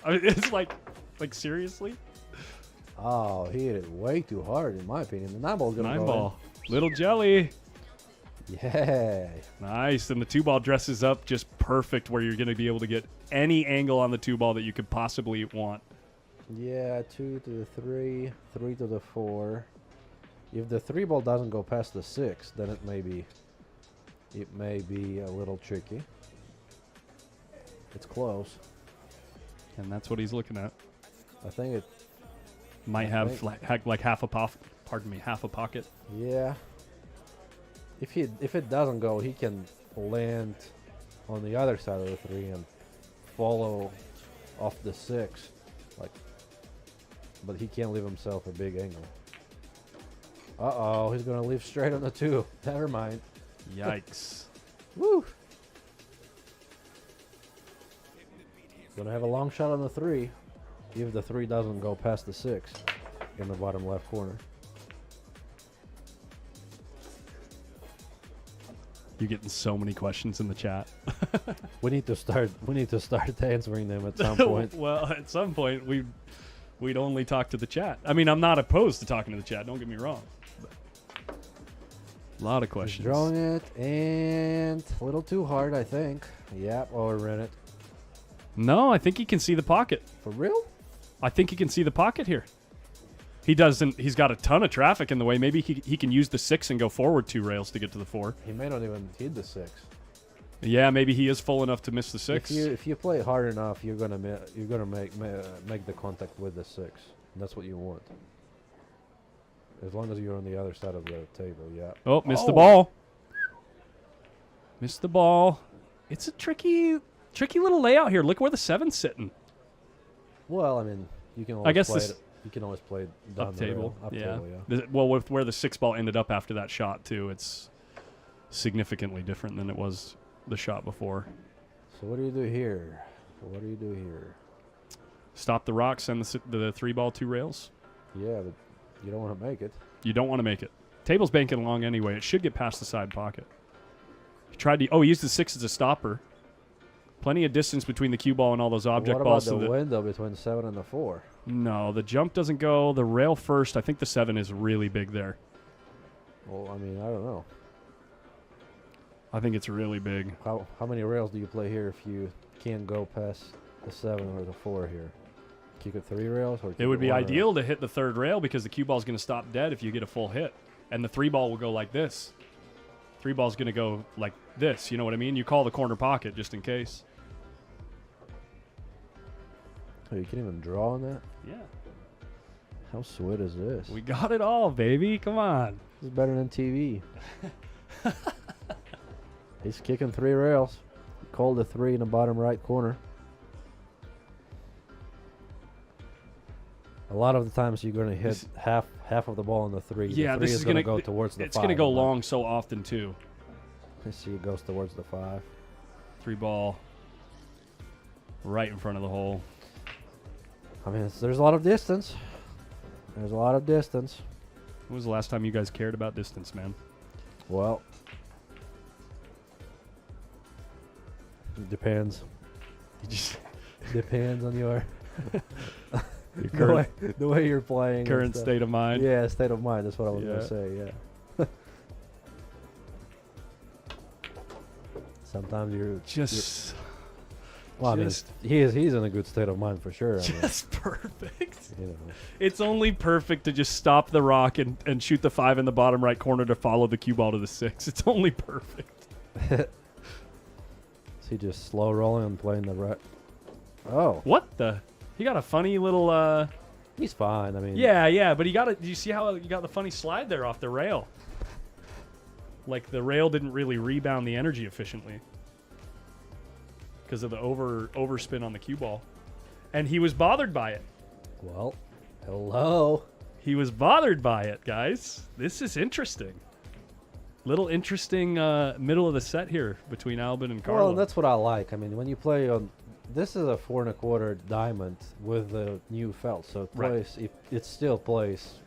I mean, it's like seriously. Oh, he hit it way too hard, in my opinion. The 9-ball's gonna go 9-ball, little jelly. in. Yeah. Nice, and the 2-ball dresses up just perfect, where you're going to be able to get any angle on the 2-ball that you could possibly want. Yeah, 2 to the 3, 3 to the 4. If the 3-ball doesn't go past the 6, then it may be a little tricky. It's close. And that's what he's looking at. I think it. Might have like half a pocket. Yeah. If it doesn't go, he can land on the other side of the 3 and follow off the 6, but he can't leave himself a big angle. Uh-oh, he's gonna leave straight on the 2. Never mind. Yikes. Woo! Gonna have a long shot on the 3 if the 3 doesn't go past the 6 in the bottom left corner. You're getting so many questions in the chat. We need to start answering them at some point. Well, at some point we'd only talk to the chat. I mean, I'm not opposed to talking to the chat, don't get me wrong. A lot of questions. He's drawing it, and a little too hard, I think. Yep, overran it. No, I think he can see the pocket. For real? I think he can see the pocket here. He doesn't. He's got a ton of traffic in the way. Maybe he can use the 6 and go forward 2 rails to get to the 4. He may not even hit the 6. Yeah, maybe he is full enough to miss the 6. If you play hard enough, you're gonna make the contact with the 6. That's what you want. As long as you're on the other side of the table, yeah. Oh, missed the ball. Missed the ball. It's a tricky little layout here. Look where the 7's sitting. Well, I mean, you can always I guess play this it. You can always play it down up the table. rail. Up Yeah. table, yeah. Well, with where the 6 ball ended up after that shot too, it's significantly different than it was the shot before. So what do you do here? Stop the rock, send the 3 ball 2 rails. Yeah, but you don't want to make it. You don't want to make it. Table's banking along anyway. It should get past the side pocket. He used the 6 as a stopper. Plenty of distance between the cue ball and all those object what balls. What about the window between the 7 and the 4? No, the jump doesn't go. The rail first. I think the 7 is really big there. Well, I mean, I don't know. I think it's really big. How many rails do you play here if you can't go past the 7 or the 4 here? Kick it 3 rails? Or it would be ideal to hit the 3rd rail because the cue ball is going to stop dead if you get a full hit. And the 3 ball will go like this. 3 ball is going to go like this. You know what I mean? You call the corner pocket just in case. Oh, you can even draw on that? Yeah. How sweet is this? We got it all, baby. Come on. This is better than TV. He's kicking 3 rails. Called the 3 in the bottom right corner. A lot of the times you're going to hit half of the ball on the 3. Yeah, the 3 this is going to go towards the 5. It's going to go long so often too. Let's see, it goes towards the 5. 3 ball right in front of the hole. I mean, there's a lot of distance. There's a lot of distance. When was the last time you guys cared about distance, man? Well, it depends. You just Depends on your your the way you're playing. current state of mind. Yeah, state of mind. That's what I was Yeah. going to say, yeah. Sometimes you're just. well, just- I mean, he's in a good state of mind for sure. I mean, Just perfect. you know. It's only perfect to just stop the rock and shoot the 5 in the bottom right corner to follow the cue ball to the 6. It's only perfect. Is he just slow rolling and playing the right? Oh, What the? He got a funny little. he's fine. I mean, Yeah, but he got it. Do you see how you got the funny slide there off the rail? Like the rail didn't really rebound the energy efficiently because of the overspin on the cue ball, and he was bothered by it. Well, hello. He was bothered by it, guys. This is interesting. Little interesting middle of the set here between Albin and Carlo. Well, that's what I like. I mean, when you play on, this is a 4 1/4 diamond with the new felt, so it Right. plays. It still plays,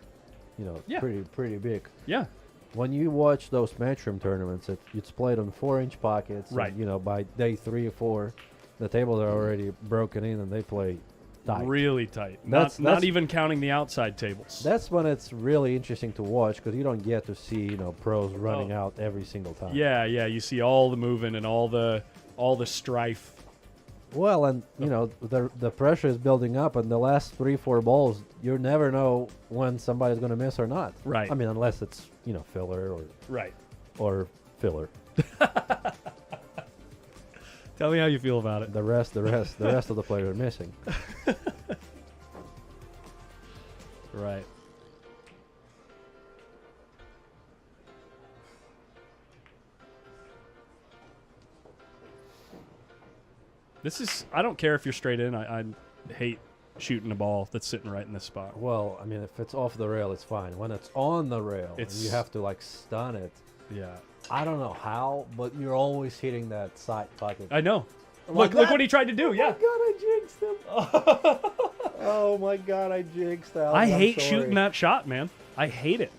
you know, Yeah. pretty big. Yeah, When you watch those matchroom tournaments, it's played on 4-inch pockets. Right. And, you know, by day 3 or 4, the tables are already broken in and they play tight. really tight. That's- Not that's- even counting the outside tables. That's when it's really interesting to watch because you don't get to see, you know, pros running Oh. out every single time. Yeah, you see all the moving and all the strife. Well, and you know the pressure is building up, and the last 3-4 balls, you never know when somebody's going to miss or not. Right. I mean, unless it's filler Right. or filler. Tell me how you feel about it. The rest of the players are missing. Right. This is. I don't care if you're straight in. I hate shooting a ball that's sitting right in this spot. Well, I mean, if it's off the rail, it's fine. When it's on the rail, and It's- you have to like stun it. Yeah. I don't know how, but you're always hitting that side pocket. I know. Like Look that? what he tried to do. Oh Yeah. my god, I jinxed him. Oh my god, I jinxed that. I I'm hate sorry. shooting that shot, man. I hate it.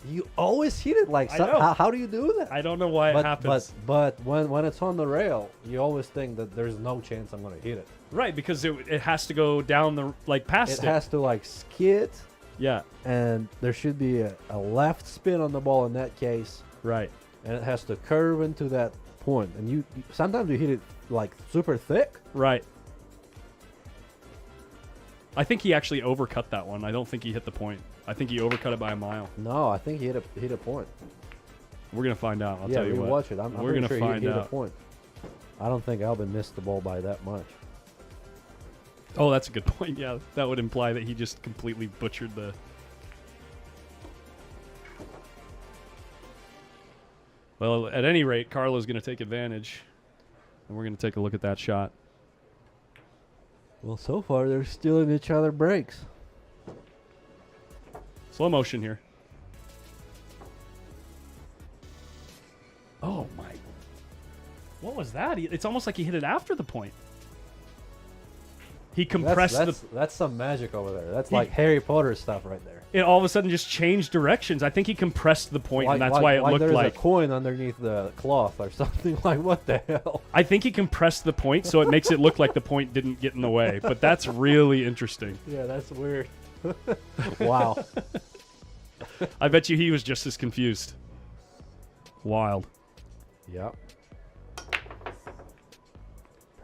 You always hit it like I know. how do you do that? I don't know why it happens. But when it's on the rail, you always think that there's no chance I'm going to hit it. Right, because it has to go down the past It has to like skid, Yeah. and there should be a left spin on the ball in that case, Right. and it has to curve into that point. And you sometimes you hit it like super thick. Right. I think he actually overcut that one. I don't think he hit the point. I think he overcut it by a mile. No, I think he hit a point. We're gonna find out. I'll yeah, tell you we what. watch it. I'm We're pretty gonna sure find he hit out. a point. I don't think Albin missed the ball by that much. Oh, that's a good point. Yeah, that would imply that he just completely butchered the. Well, at any rate, Carlo's going to take advantage, and we're going to take a look at that shot. Well, so far they're stealing each other breaks. Slow motion here. Oh my! What was that? It's almost like he hit it after the point. He compressed That's some magic over there. That's like Harry Potter stuff right there. it all of a sudden just changed directions. I think he compressed the point, and that's why it looked there's like. a coin underneath the cloth or something. Like, what the hell? I think he compressed the point, so it makes it look like the point didn't get in the way. But that's really interesting. Yeah, that's weird. Wow. I bet you he was just as confused. Wild. Yep.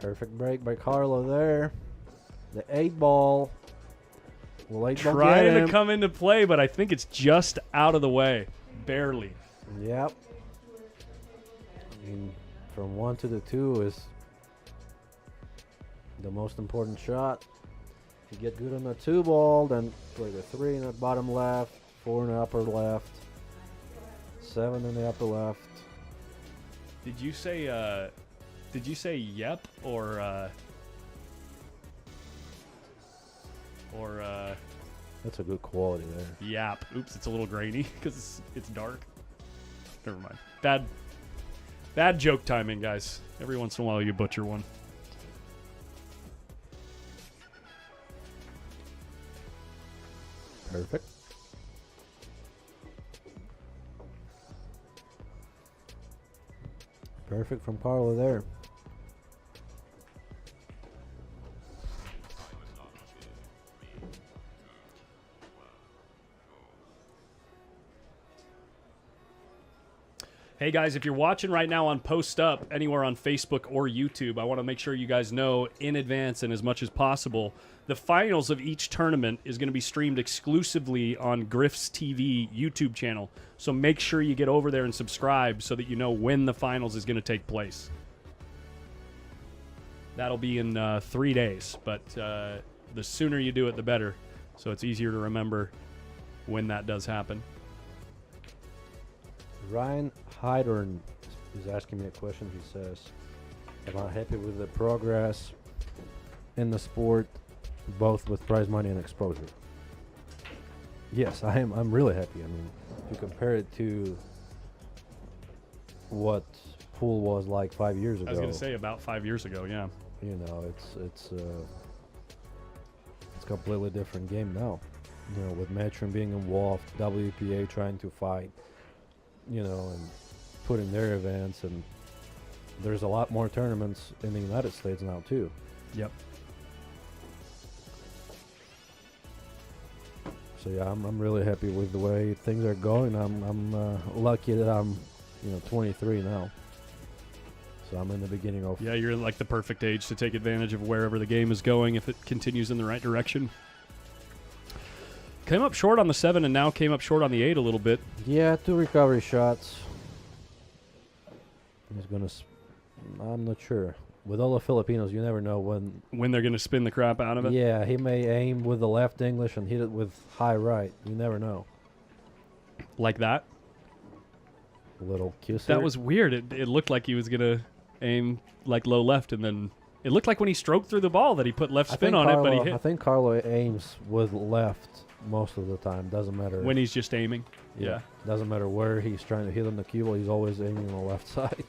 Perfect break by Carlo there. The 8-ball. Will 8-ball get Trying him? to come into play, but I think it's just out of the way. Barely. Yep. I mean, from 1 to the 2 is the most important shot. If you get good on the 2-ball, then play the 3 in the bottom left, 4 in the upper left, 7 in the upper left. Did you say yep or That's a good quality there. yap? Oops, it's a little grainy because it's dark. Never mind. Bad joke timing, guys. Every once in a while you butcher one. Perfect. Perfect from Carlo there. Hey guys, if you're watching right now on Post Up, anywhere on Facebook or YouTube, I want to make sure you guys know in advance and as much as possible, the finals of each tournament is going to be streamed exclusively on Griff's TV YouTube channel. So make sure you get over there and subscribe so that you know when the finals is going to take place. That'll be in 3 days, but the sooner you do it, the better. So it's easier to remember when that does happen. Ryan Hydern is asking me a question. He says, am I happy with the progress in the sport, both with prize money and exposure? Yes, I am. I'm really happy. I mean, if you compare it to what pool was like 5 years ago. I was going to say about 5 years ago, yeah. You know, it's a completely different game now. You know, with Matchroom being involved, WPA trying to fight, you know, and putting their events, and there's a lot more tournaments in the United States now too. Yep. So yeah, I'm really happy with the way things are going. I'm lucky that I'm, 23 now. So I'm in the beginning of. Yeah, you're in like the perfect age to take advantage of wherever the game is going if it continues in the right direction. Came up short on the 7 and now came up short on the 8 a little bit. Yeah, 2 recovery shots. He's gonna. I'm not sure. With all the Filipinos, you never know when they're gonna spin the crap out of it. Yeah, he may aim with the left English and hit it with high right. You never know. Like that. A little kiss. That was weird. It looked like he was gonna aim like low left, and then it looked like when he stroked through the ball that he put left spin on it, but he hit. I think Carlo aims with left most of the time. Doesn't matter when he's just aiming. Yeah. Doesn't matter where he's trying to hit on the cue ball. He's always aiming on the left side.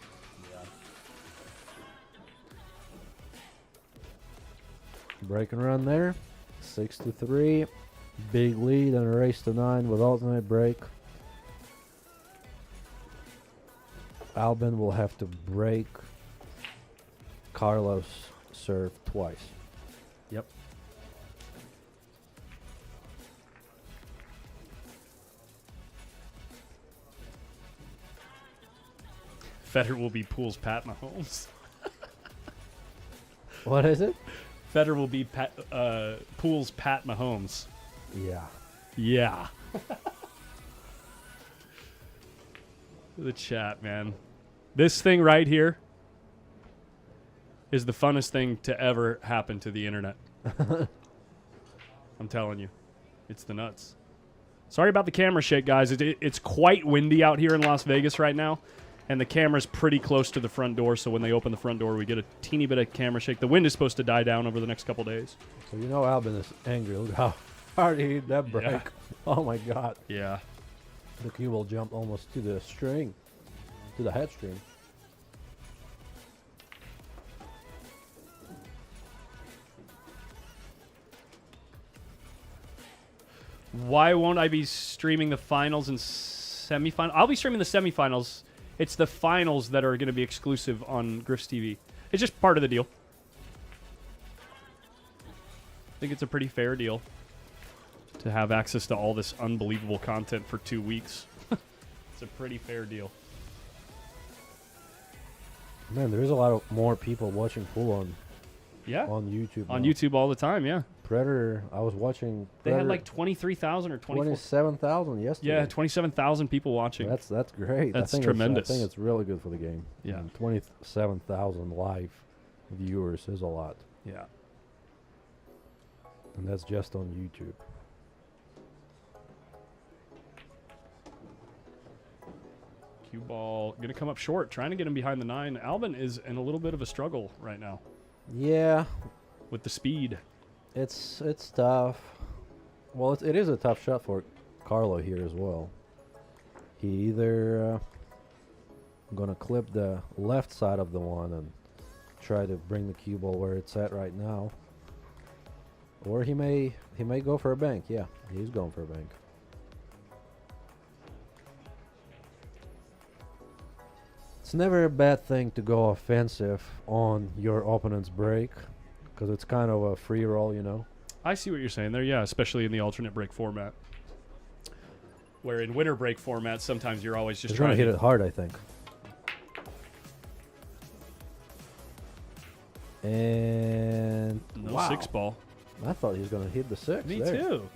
Break and run there. 6-3. Big lead and a race to 9 with alternate break. Albin will have to break Carlo's serve twice. Yep. Federer will be Pool's Pat Mahomes. What is it? Federer will be Pool's Pat Mahomes. Yeah. Yeah. The chat, man. This thing right here is the funnest thing to ever happen to the internet. I'm telling you. It's the nuts. Sorry about the camera shake, guys. It's quite windy out here in Las Vegas right now. And the camera's pretty close to the front door, so when they open the front door, we get a teeny bit of camera shake. The wind is supposed to die down over the next couple days. So you know Albin is angry. Look how hard he hit that break. Yeah. Oh, my God. Yeah. The cue ball jumped almost to the string, to the head string. Why won't I be streaming the finals and semifinals? I'll be streaming the semifinals. It's the finals that are going to be exclusive on Griff's TV. It's just part of the deal. I think it's a pretty fair deal to have access to all this unbelievable content for 2 weeks. It's a pretty fair deal. Man, there's a lot of more people watching pool on YouTube. On now. YouTube all the time, yeah. Predator, I was watching. They Predator, had like 23,000 or 27,000 yesterday. Yeah, 27,000 people watching. That's great. That's I think tremendous. I think it's really good for the game. Yeah. 27,000 live viewers is a lot. Yeah. And that's just on YouTube. Cue ball going to come up short, trying to get him behind the 9. Albin is in a little bit of a struggle right now Yeah, with the speed. it's tough. Well, it is a tough shot for Carlo here as well. He either gonna clip the left side of the one and try to bring the cue ball where it's at right now, or he may go for a bank. Yeah, he's going for a bank. It's never a bad thing to go offensive on your opponent's break, because it's kind of a free roll, you know. I see what you're saying there, yeah, especially in the alternate break format. Where in winter break format, sometimes you're always just He's trying gonna to hit it hard, I think. And No wow. 6 ball. I thought he was going to hit the 6. Me there. too.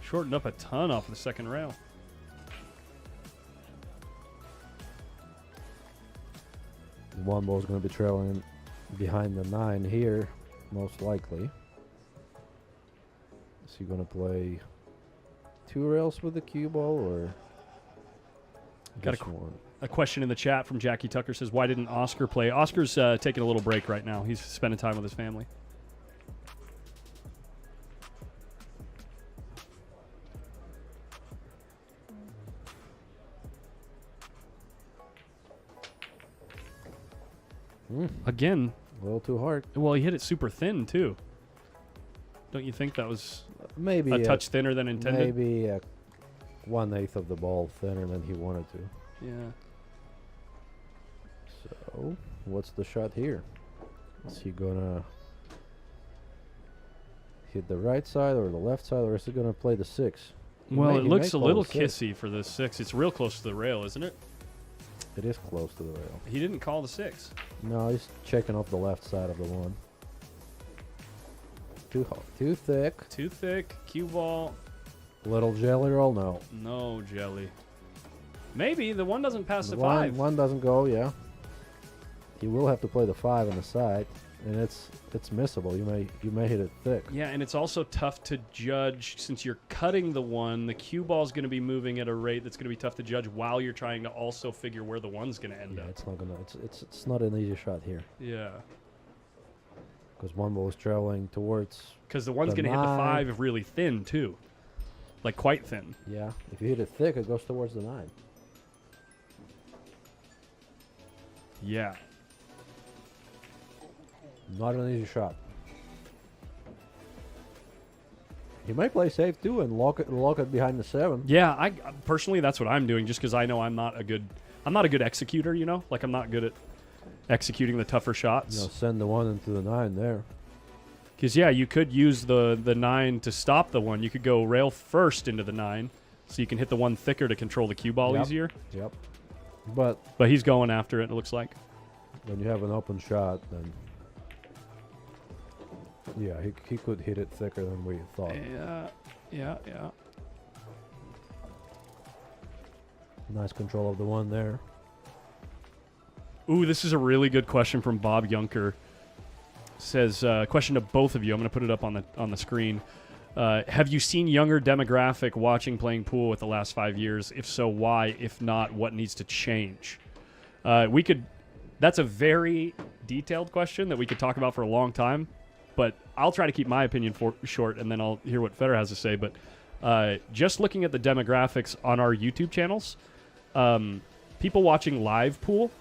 Shortened up a ton off the second rail. One ball is going to be trailing behind the 9 here, most likely. Is he going to play 2 rails with the cue ball or Got just one? A question in the chat from Jackie Tucker says, why didn't Oscar play? Oscar's taking a little break right now. He's spending time with his family. Again, A little too hard. well, he hit it super thin, too. Don't you think that was Maybe a touch thinner than intended? Maybe 1/8 of the ball thinner than he wanted to. Yeah. So, what's the shot here? Is he gonna hit the right side or the left side, or is he gonna play the 6? Well, it looks a call little the 6. kissy for the 6. It's real close to the rail, isn't it? It is close to the rail. He didn't call the 6. No, he's checking off the left side of the 1. Too thick. Too thick. Cue ball. Little jelly roll, no. No jelly. Maybe the 1 doesn't pass the The 5. one doesn't go, yeah. He will have to play the 5 on the side, and it's missable. You may hit it thick. Yeah, and it's also tough to judge since you're cutting the 1. The cue ball is going to be moving at a rate that's going to be tough to judge while you're trying to also figure where the 1's going to end Yeah, up. it's not gonna. It's not an easy shot here Yeah, because 1 ball is traveling towards. because the 1's The going to hit the 9. 5 really thin too, like quite thin. Yeah, if you hit it thick, it goes towards the 9. Yeah. Not an easy shot. He might play safe too and lock it behind the 7. Yeah, I personally that's what I'm doing just because I know I'm not a good executor, you know? Like I'm not good at executing the tougher shots. You know, send the 1 into the 9 there. Because yeah, you could use the 9 to stop the 1. You could go rail first into the 9 so you can hit the 1 thicker to control the cue ball Yep. easier. Yep. But But he's going after it, it looks like. when you have an open shot, then yeah, he could hit it thicker than we thought. Yeah. Nice control of the 1 there. Ooh, this is a really good question from Bob Yunker. Says, question to both of you. I'm going to put it up on the screen. Have you seen younger demographic watching playing pool with the last 5 years? If so, why? If not, what needs to change? That's a very detailed question that we could talk about for a long time, but I'll try to keep my opinion short, and then I'll hear what Federer has to say. But just looking at the demographics on our YouTube channels, people watching live pool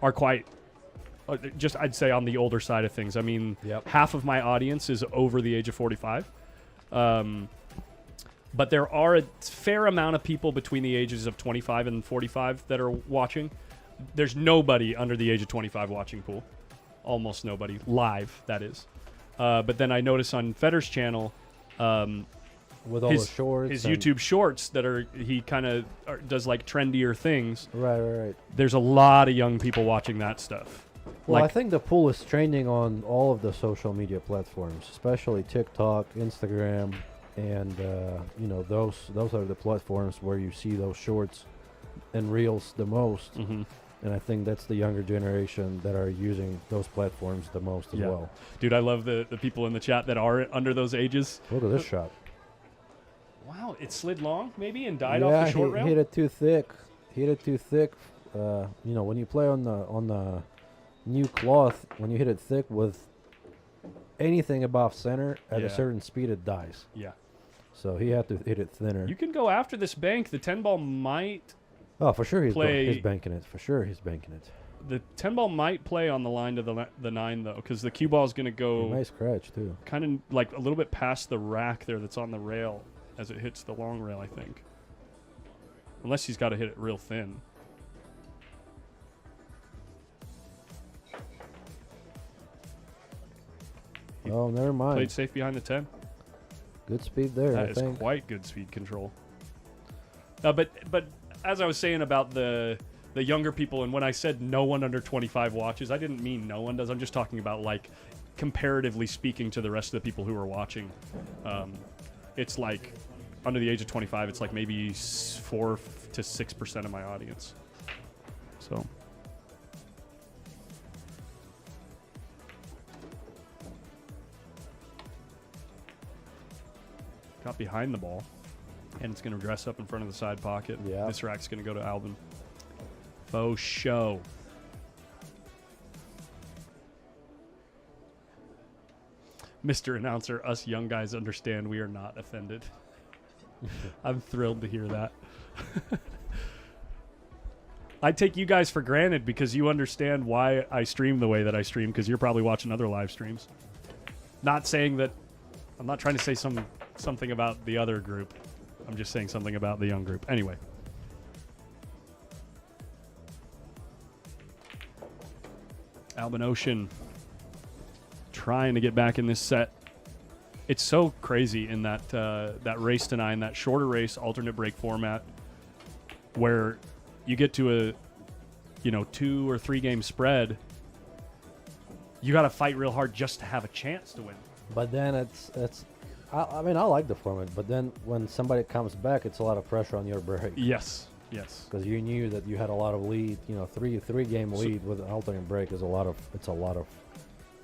are quite, just I'd say on the older side of things. I mean, Yep. half of my audience is over the age of 45. But there are a fair amount of people between the ages of 25 and 45 that are watching. There's nobody under the age of 25 watching pool. Almost nobody. Live, that is. But then I notice on Federer's channel, With all the shorts. his and- YouTube shorts that he kind of does like trendier things. Right. There's a lot of young people watching that stuff. Well, Like- I think the pool is trending on all of the social media platforms, especially TikTok, Instagram, and those are the platforms where you see those shorts and reels the most. Mm-hmm. And I think that's the younger generation that are using those platforms the most as Yeah. well. Dude, I love the people in the chat that are under those ages. Look at this shot. Wow, it slid long maybe and died off the short he rail? hit it too thick. When you play on the new cloth, when you hit it thick with anything above center at Yeah. a certain speed, it dies. Yeah. So he had to hit it thinner. You can go after this bank. The 10 ball might Oh, for sure he's play- banking it. For sure he's banking it. the 10 ball might play on the line to the 9 though, because the cue ball is going to He go may scratch too. kind of like a little bit past the rack there that's on the rail as it hits the long rail, I think. Unless he's got to hit it real thin. He Oh, never mind. Played safe behind the 10. Good speed there, That I is think. quite good speed control. But as I was saying about the the younger people. And when I said no one under 25 watches, I didn't mean no one does. I'm just talking about like comparatively speaking to the rest of the people who are watching. It's like under the age of 25, it's like maybe 4 to 6% of my audience. So. Got behind the ball, and it's going to dress up in front of the side pocket. Yeah. This rack's going to go to Albin. Faux show. Mr. Announcer, us young guys understand we are not offended. I'm thrilled to hear that. I take you guys for granted because you understand why I stream the way that I stream, because you're probably watching other live streams. Not saying that, I'm not trying to say something about the other group. I'm just saying something about the young group. Anyway. Albin Ocean trying to get back in this set. It's so crazy in that that race to 9, that shorter race alternate break format, where you get to a 2 or 3 game spread. You got to fight real hard just to have a chance to win. But then it's I mean, I like the format, but then when somebody comes back, it's a lot of pressure on your break. Yes. Because you knew that you had a lot of lead. 3 game lead with an alternate break is a lot of.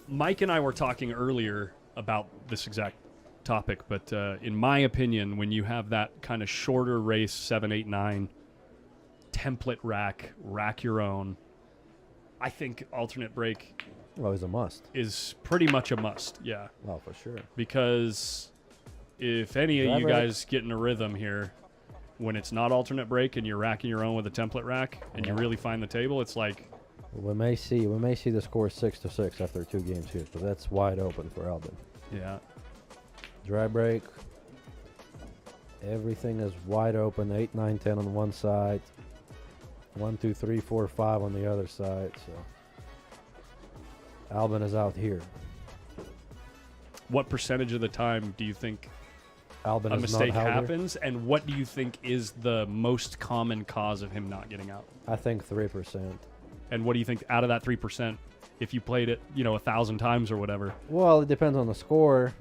Mike and I were talking earlier about this exact topic, but in my opinion, when you have that kind of shorter race, 7, 8, 9, template rack your own, I think alternate break Is a must. Is pretty much a must, yeah. Oh, for sure. Because if any of you guys get in a rhythm here, when it's not alternate break and you're racking your own with a template rack and you really find the table, it's like... We may see the score 6-6 after 2 games here, so that's wide open for Albin. Yeah. Dry break. Everything is wide open. 8, 9, 10 on one side. 1, 2, 3, 4, 5 on the other side. So Albin is out here. What percentage of the time do you think Albin a is mistake not happens, and what do you think is the most common cause of him not getting out? I think 3%. And what do you think out of that 3%, if you played it, 1,000 times or whatever? Well, it depends on the score,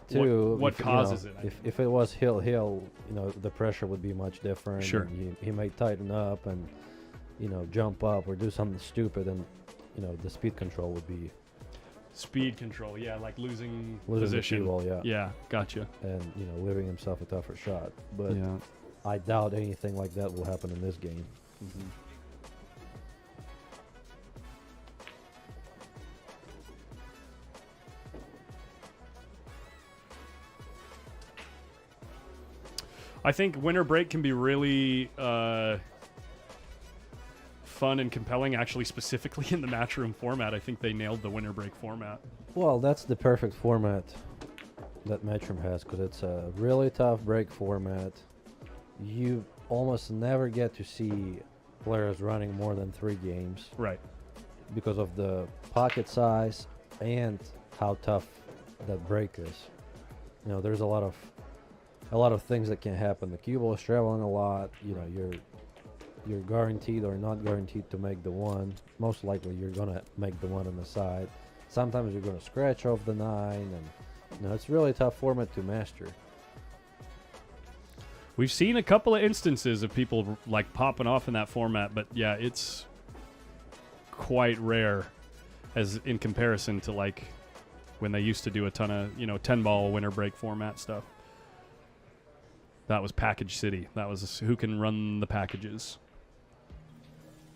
too. What causes it? If it was hill, the pressure would be much different. Sure. And he may tighten up and, jump up or do something stupid, and, the speed control would be... Speed control, yeah, like losing the position. cue ball, yeah. Yeah, gotcha. And, leaving himself a tougher shot. But Yeah. I doubt anything like that will happen in this game. Mm-hmm. I think winter break can be really fun and compelling, actually, specifically in the matchroom format. I think they nailed the winter break format. Well, that's the perfect format that Matchroom has, because it's a really tough break format. You almost never get to see players running more than 3 games. Right. Because of the pocket size and how tough that break is. There's a lot of things that can happen. The cue ball is traveling a lot. You're guaranteed or not guaranteed to make the 1. Most likely you're gonna make the 1 on the side. Sometimes you're gonna scratch off the 9, and it's really a tough format to master. We've seen a couple of instances of people like popping off in that format, but yeah, it's quite rare as in comparison to like when they used to do a ton of 10-ball winter break format stuff. That was Package City. That was who can run the packages.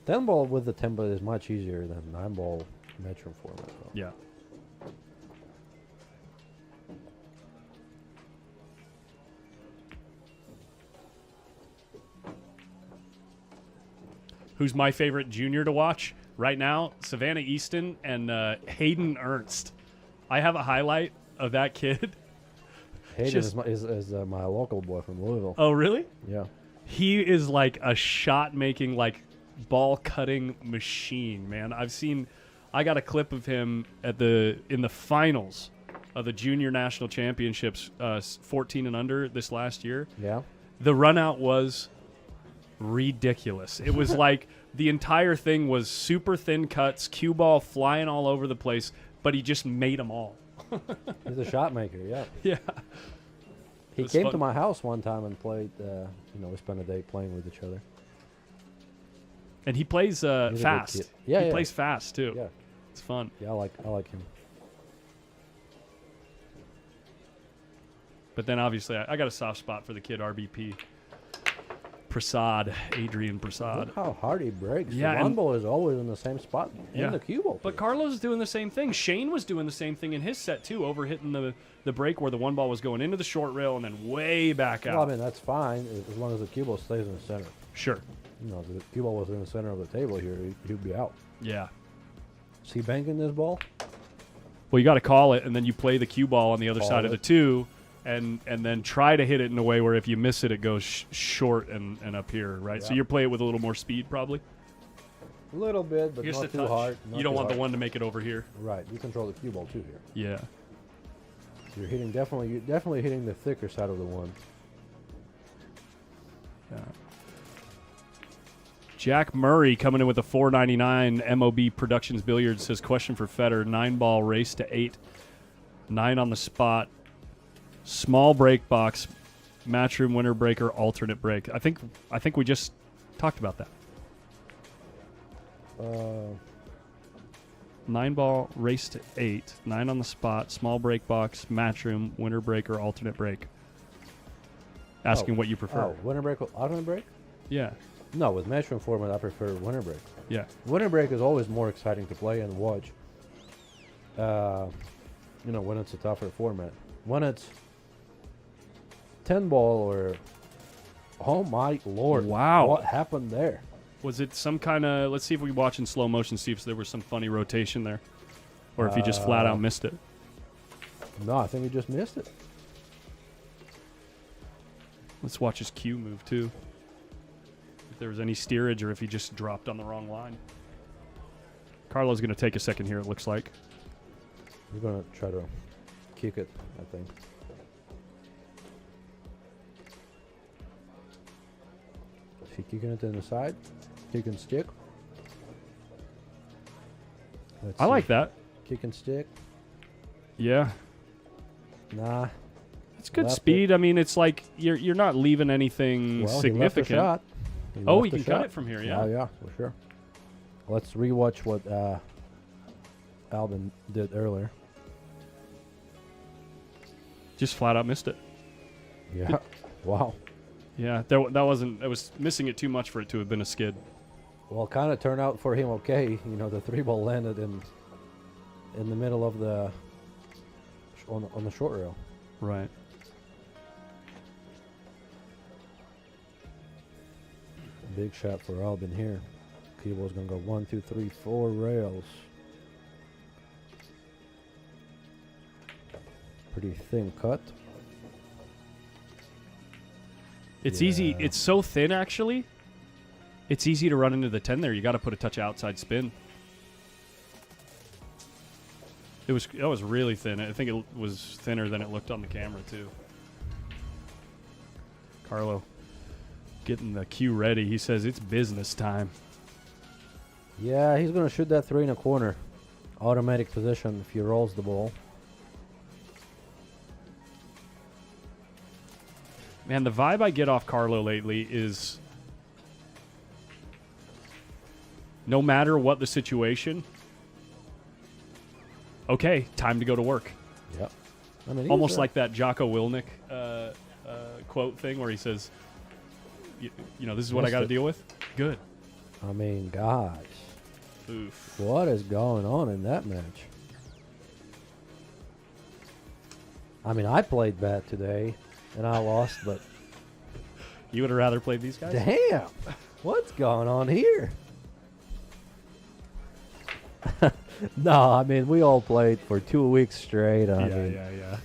10-ball with the template is much easier than 9-ball Matchroom format, though. Yeah. Who's my favorite junior to watch right now? Savannah Easton and Hayden Ernst. I have a highlight of that kid. Hayden is my local boy from Louisville. Oh, really? Yeah. He is like a shot-making, like ball-cutting machine, man. I got a clip of him in the finals of the Junior National Championships, 14 and under this last year. Yeah. The run-out was ridiculous. It was like the entire thing was super thin cuts, cue ball flying all over the place, but he just made them all. He's a shot maker, yeah. Yeah. He came to my house one time and played, we spent a day playing with each other. And he plays fast. Yeah, he plays fast too. Yeah. It's fun. Yeah, I like him. But then obviously I got a soft spot for the kid RBP. Prasad, Adrian Prasad. Look how hard he breaks. Yeah, the and- one ball is always in the same spot Yeah. in the cue ball. But Carlo's doing the same thing. Shane was doing the same thing in his set too, over hitting the break where the one ball was going into the short rail and then way back out. Well, I mean, that's fine as long as the cue ball stays in the center. Sure. If the cue ball was in the center of the table here, he'd be out. Yeah. Is he banking this ball? Well, you got to call it, and then you play the cue ball on the other Call side of it. the two, and then try to hit it in a way where if you miss it, it goes short and up here, right? So Yeah. you play it with a little more speed, probably. A little bit, but Just not a too touch. hard. You don't want the one to make it over here. Right, you control the cue ball too here. Yeah. You're definitely hitting the thicker side of the one. Yeah. Jack Murray coming in with a $4.99. MOB Productions Billiards says, question for Federer, 9-ball race to 8, 9 on the spot, small break box, matchroom winner breaker, alternate break. I think we just talked about that. 9-ball race to 8, 9 on the spot, small break box, matchroom winner breaker, alternate break. Asking what you prefer. Oh, winner break, alternate break? Yeah. No, with matchroom format, I prefer winner break. Yeah. Winner break is always more exciting to play and watch. When it's a tougher format. When it's 10-ball or, oh my lord, Wow. what happened there? Was it some kind of, let's see if we watch in slow motion, see if there was some funny rotation there. Or if he just flat out missed it. No, I think he just missed it. Let's watch his cue move too. If there was any steerage or if he just dropped on the wrong line. Carlo's going to take a second here, it looks like. He's going to try to kick it, I think. Is he kicking it in the side? Kick and stick? Let's I see. like that. Kick and stick? Yeah. Nah. It's good Left speed. I mean, it's like you're not leaving anything Well, significant. He left the shot. Oh, left he the can cut shot. it from here, yeah. Yeah, for sure. Let's rewatch what Albin did earlier. Just flat out missed it. Yeah. Wow. Yeah, that wasn't. I was missing it too much for it to have been a skid. Well, kind of turned out for him okay. The 3-ball landed in the middle of the on the short rail. Right. Big shot for Albin here. Keeble's gonna go 1, 2, 3, 4 rails. Pretty thin cut. It's Yeah. easy. It's so thin, actually. It's easy to run into the 10 there. You got to put a touch of outside spin. That was really thin. I think it was thinner than it looked on the camera too. Carlo getting the cue ready. He says it's business time. Yeah, he's gonna shoot that 3 in a corner. Automatic position if he rolls the ball. Man, the vibe I get off Carlo lately is no matter what the situation, okay, time to go to work. Yep. I mean, Almost like that Jocko Willnick quote thing where he says, you know, this is what I got to deal with. Good. I mean, gosh, Oof. what is going on in that match? I mean, I played bad today, and I lost, but You would have rather played these guys? damn, what's going on here? No, I mean, we all played for 2 weeks straight. I mean, yeah.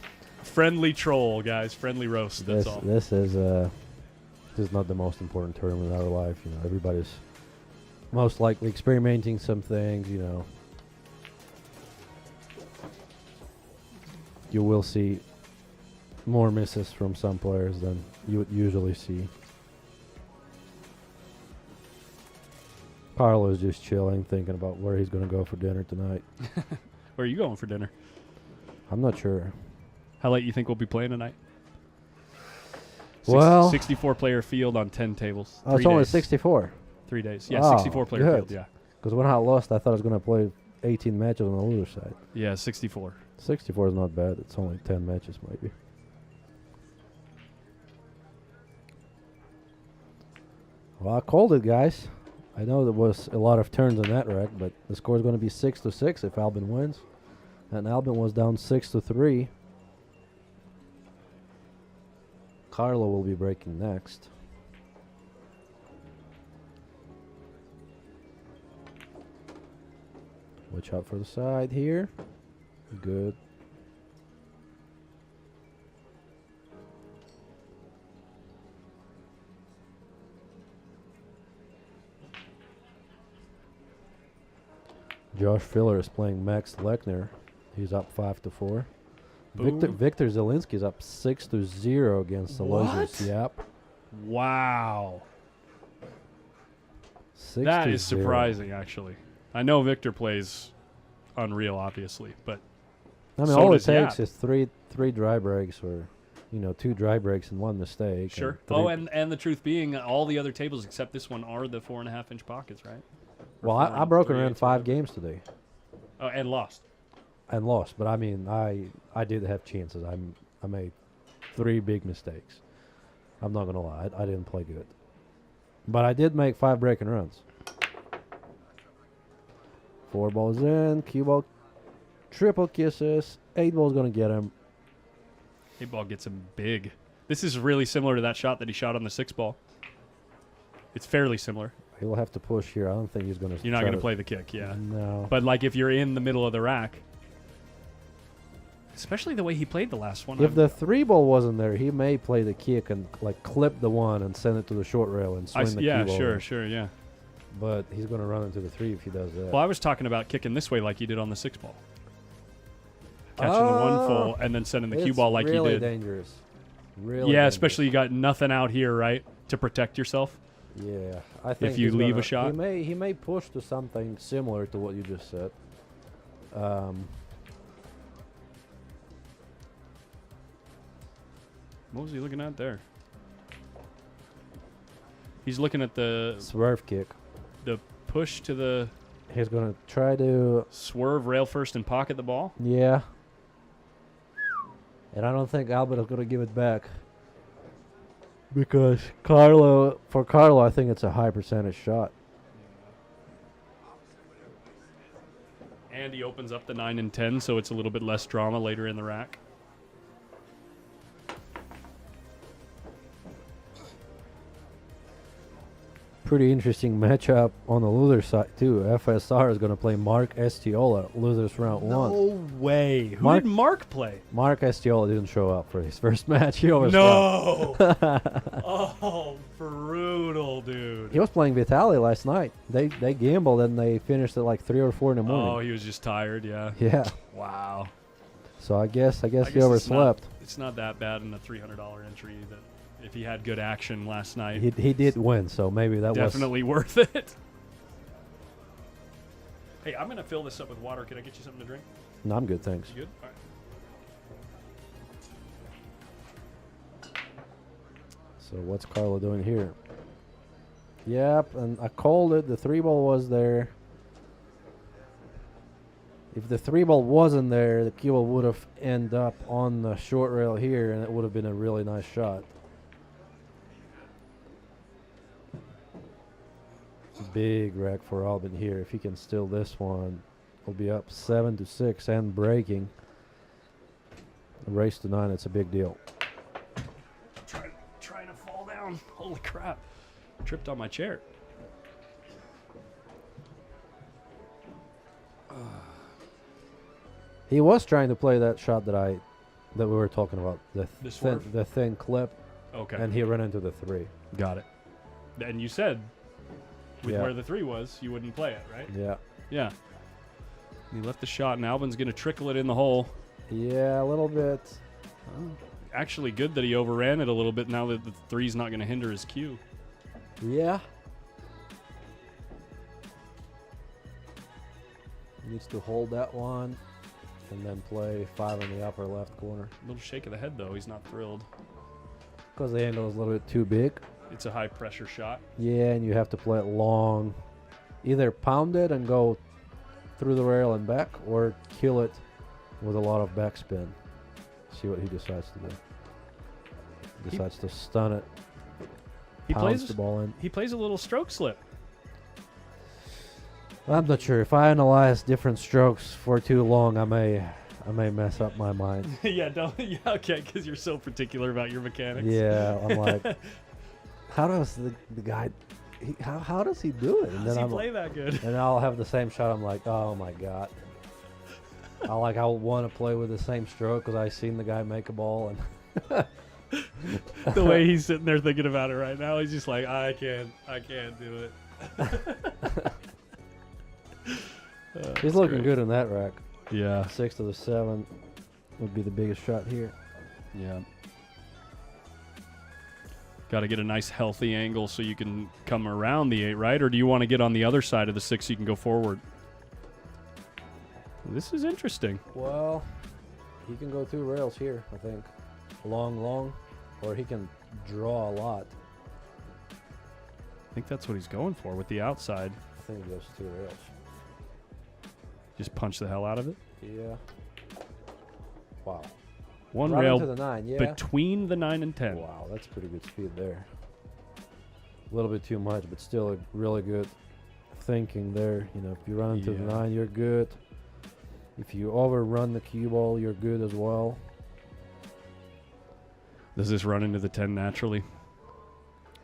Friendly troll, guys. Friendly roast. That's all. This is not the most important tournament in our life. Everybody's most likely experimenting some things. You will see more misses from some players than you would usually see. Carlo's just chilling, thinking about where he's going to go for dinner tonight. Where are you going for dinner? I'm not sure. How late you think we'll be playing tonight? Well, 64-player field on 10 tables. Oh, it's only 64. 3 days. Yeah, Oh, 64-player good. field, yeah. Because when I lost, I thought I was going to play 18 matches on the loser side. Yeah, 64. 64 is not bad. It's only 10 matches, maybe. Well, I called it, guys. I know there was a lot of turns in that rack, but the score is going to be 6-6 if Albin wins. And Albin was down 6-3. Carlo will be breaking next. Watch out for the side here. Good. Josh Filler is playing Max Lechner. He's up 5-4. Victor Zielinski is up 6-0 against the losers. Yep. Wow. 6 That to is 0. surprising, actually. I know Victor plays unreal, obviously, but I mean, so all it does takes Yap. is three dry breaks, or 2 dry breaks and 1 mistake. Sure. And And the truth being, all the other tables except this one are the 4.5-inch pockets, right? Or well, I 4 broke and around 3/8, 5 whatever. games today Oh, and lost. and lost, but I mean, I did have chances. I made 3 big mistakes. I'm not gonna lie, I didn't play good, but I did make 5 breaking runs. 4 balls in, cue ball, triple kisses, 8 balls gonna get him. 8 ball gets him big. This is really similar to that shot that he shot on the 6 ball. It's fairly similar. He'll have to push here. I don't think he's gonna. You're not try going to play the kick, yeah. No. But like if you're in the middle of the rack, especially the way he played the last one. If the 3 ball wasn't there, he may play the kick and like clip the 1 and send it to the short rail and swing the yeah, cue ball. sure, yeah. But he's going to run into the 3 if he does that. Well, I was talking about kicking this way like you did on the 6 ball. Catching the 1 full and then sending the cue ball like you really did. Dangerous. Really Yeah, dangerous. especially you got nothing out here, right, to protect yourself. Yeah, I think you he's leave gonna- a shot? he may push to something similar to what you just said. What was he looking at there? He's looking at the Swerve kick. push to the He's going to try to. swerve rail first and pocket the ball. Yeah. And I don't think Albin is going to give it back. Because Carlo, I think it's a high percentage shot. And he opens up the 9 and 10, so it's a little bit less drama later in the rack. Pretty interesting matchup on the loser side, too. FSR is going to play Mark Estiola, losers round 1. No way. Who Mark- did Mark play? Mark Estiola didn't show up for his first match. He overslept. No. Oh, brutal, dude. He was playing Vitali last night. They gambled and they finished at like 3 or 4 in the morning. Oh, he was just tired, yeah. Yeah. Wow. So I guess he it's overslept. It's not that bad in a $300 entry that if he had good action last night. He did win, so maybe that Definitely worth it. Hey, I'm going to fill this up with water. Can I get you something to drink? was. No, I'm good, thanks. You good? All right. So what's Carlo doing here? Yep, and I called it. The 3 ball was there. If the 3 ball wasn't there, the cue ball would have ended up on the short rail here, and it would have been a really nice shot. Big rack for Albin here. If he can steal this one, he'll be up 7-6 and breaking. A race to 9, it's a big deal. Trying to fall down. Holy crap. Tripped on my chair. He was trying to play that shot that we were talking about, The swerve? the thin clip, Okay. and he ran into the 3. Got it. And you said with Yeah. where the 3 was, you wouldn't play it, right? Yeah. Yeah. He left the shot, and Albin's going to trickle it in the hole. Yeah, a little bit. Actually, good that he overran it a little bit now that the 3's not going to hinder his cue. Yeah. He needs to hold that one and then play 5 in the upper left corner. Little shake of the head, though. He's not thrilled. Because the angle is a little bit too big. It's a high-pressure shot. Yeah, and you have to play it long. Either pound it and go through the rail and back, or kill it with a lot of backspin. See what he decides to do. He decides to stun it. He pounds plays the ball in. He plays a little stroke slip. I'm not sure. If I analyze different strokes for too long, I may mess up my mind. Yeah, don't. Yeah, okay, because you're so particular about your mechanics. Yeah, I'm like, how does the guy? How does he do it? And How does he I'm play that good? And I'll have the same shot. I'm like, oh my god. I want to play with the same stroke because I seen the guy make a ball, and The way he's sitting there thinking about it right now, he's just like, I can't do it. he's looking good in that rack. Yeah. 6 to the 7 would be the biggest shot here. Yeah. Got to get a nice healthy angle so you can come around the 8, right? Or do you want to get on the other side of the 6 so you can go forward? This is interesting. Well, he can go 2 rails here, I think. Long, or he can draw a lot. I think that's what he's going for with the outside. I think he goes 2 rails. Just punch the hell out of it. Yeah. Wow. One Right rail into the 9, yeah. between the 9 and 10. Wow, that's pretty good speed there. A little bit too much, but still a really good thinking there. You know, if you run into the 9, you're good. If you overrun the cue ball, you're good as well. Does this run into the 10 naturally?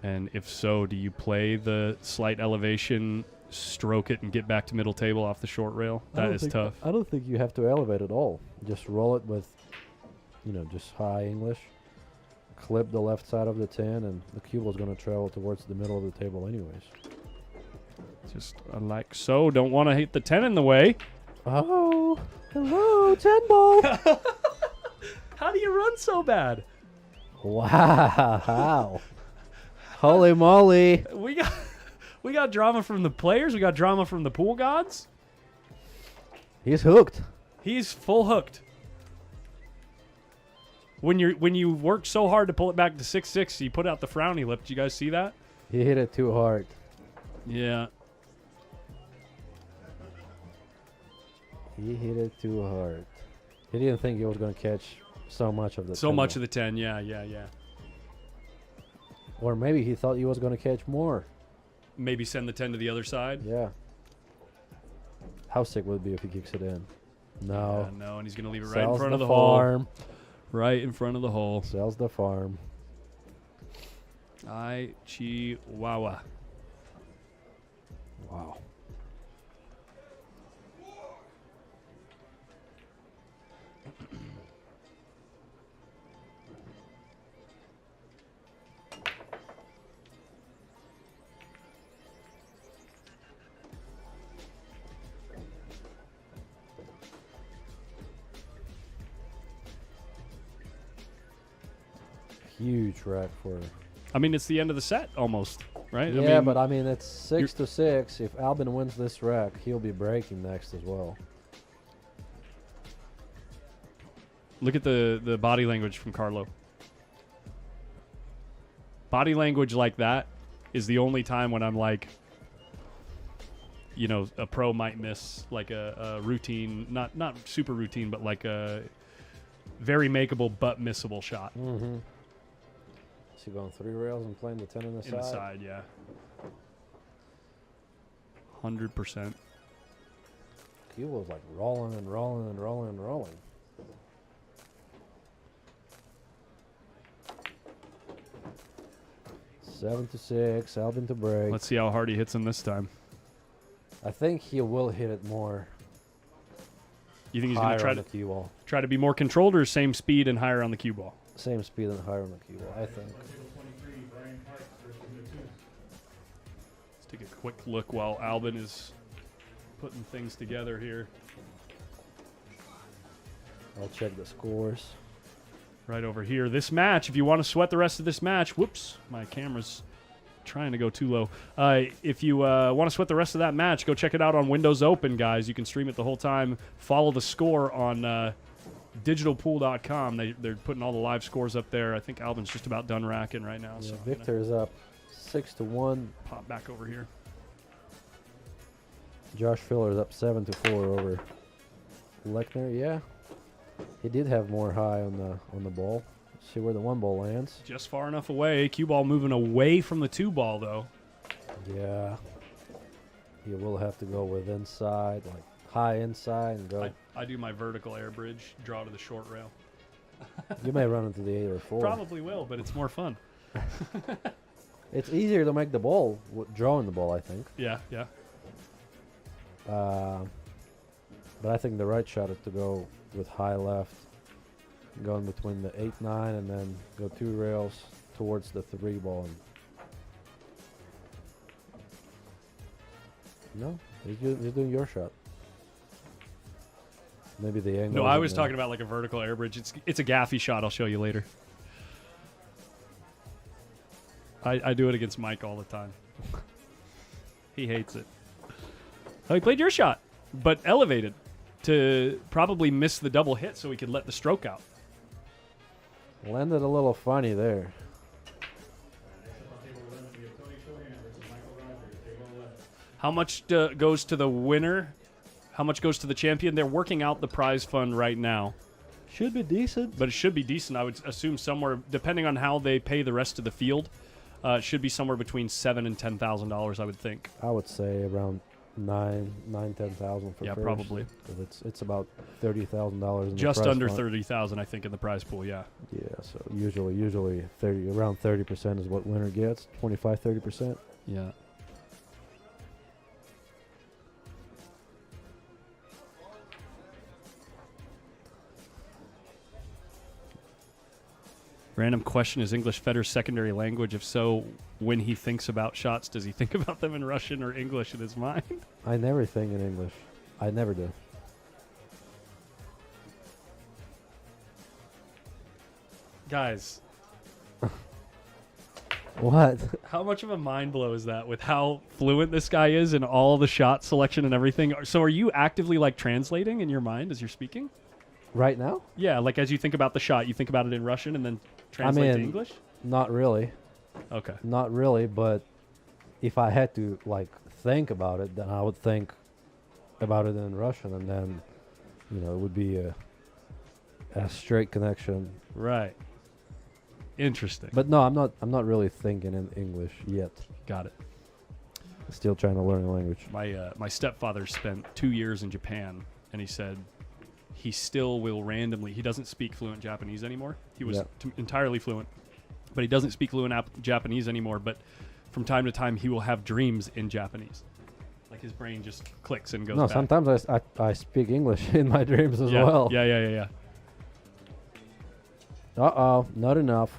And if so, do you play the slight elevation, stroke it, and get back to middle table off the short rail? That is tough. I don't think you have to elevate at all. Just roll it with, just high English. Clip the left side of the 10, and the cue ball is going to travel towards the middle of the table anyways. Just like so. Don't want to hit the 10 in the way. Oh, hello, 10 ball. How do you run so bad? Wow. Holy moly. We got drama from the players. We got drama from the pool gods. He's hooked. He's full hooked. When you work so hard to pull it back to 6-6, you put out the frowny lip. Did you guys see that? He hit it too hard. Yeah. He hit it too hard. He didn't think he was going to catch so much of the 10. So much of the 10. Yeah. Or maybe he thought he was going to catch more. Maybe send the 10 to the other side. Yeah. How sick would it be if he kicks it in? No. Yeah, no, and he's going to leave it right Sells in front of the farm. hole. Right in front of the hole. Sells the farm. Chihuahua. Wow. Huge rack for. I mean, it's the end of the set almost, right? Yeah, but I mean, it's 6 to 6. If Albin wins this rack, he'll be breaking next as well. Look at the body language from Carlo. Body language like that is the only time when I'm like, a pro might miss like a routine, not super routine, but like a very makeable but missable shot. Mm-hmm. Is he going 3 rails and playing the 10 in the side? In the side, yeah. 100%. He was like rolling and rolling and rolling and rolling. Seven to 6, Albin to break. Let's see how hard he hits him this time. I think he will hit it more. You think he's going to try on the cue ball? Try to be more controlled, or same speed and higher on the cue ball? Same speed and higher on the cue ball, I think. Let's take a quick look while Albin is putting things together here. I'll check the scores. Right over here. This match, if you want to sweat the rest of this match, whoops, my camera's trying to go too low. If you want to sweat the rest of that match, go check it out on Windows Open, guys. You can stream it the whole time. Follow the score on digitalpool.com. They're putting all the live scores up there. I think Albin's just about done racking right now. Yeah, So Victor's up 6-1. pop back over here. Josh Filler's up 7-4 over Lechner. Yeah, he did have more high on the ball. Let's see where the 1 ball lands. Just far enough away. Cue ball moving away from the 2 ball, though. Yeah, you will have to go with inside, like high inside, and go. I do my vertical air bridge, draw to the short rail. You may run into the 8 or 4. Probably will, but it's more fun. It's easier to make the ball drawing the ball, I think. Yeah, yeah. But I think the right shot is to go with high left, going between the 8-9, and then go 2 rails towards the 3 ball. No, he's doing your shot. Maybe the angle. No, I isn't was there. talking about like a vertical air bridge. It's a gaffy shot. I'll show you later. I do it against Mike all the time. He hates it. Oh, he played your shot, but elevated to probably miss the double hit so he could let the stroke out. Landed a little funny there. How much goes to the winner? How much goes to the champion? They're working out the prize fund right now. Should be decent. But it should be decent. I would assume somewhere, depending on how they pay the rest of the field, it should be somewhere between $7,000 and $10,000, I would think. I would say around 10,000 for Yeah, first. probably. 'Cause it's about $30,000 Just prize under fund. 30,000, I think, in the prize pool. Yeah. Yeah, so usually 30% is what winner gets. 25-30%. Yeah. Random question: is English Federer's secondary language? If so, when he thinks about shots, does he think about them in Russian or English in his mind? I never think in English. I never do. Guys, What? how much of a mind blow is that with how fluent this guy is in all the shot selection and everything? So are you actively like translating in your mind as you're speaking? Right now? Yeah, like as you think about the shot, you think about it in Russian and then translate to mean- English? Not really. Okay. Not really, but if I had to like think about it, then I would think about it in Russian, and then it would be a straight connection. Right. Interesting. But no, I'm not really thinking in English yet. Got it. Still trying to learn the language. My stepfather spent 2 years in Japan, and he said he still will randomly. He doesn't speak fluent Japanese anymore. He was entirely fluent, but he doesn't speak fluent Japanese anymore. But from time to time, he will have dreams in Japanese. Like his brain just clicks and goes No, back. sometimes I speak English in my dreams as well. Yeah. Uh-oh, not enough.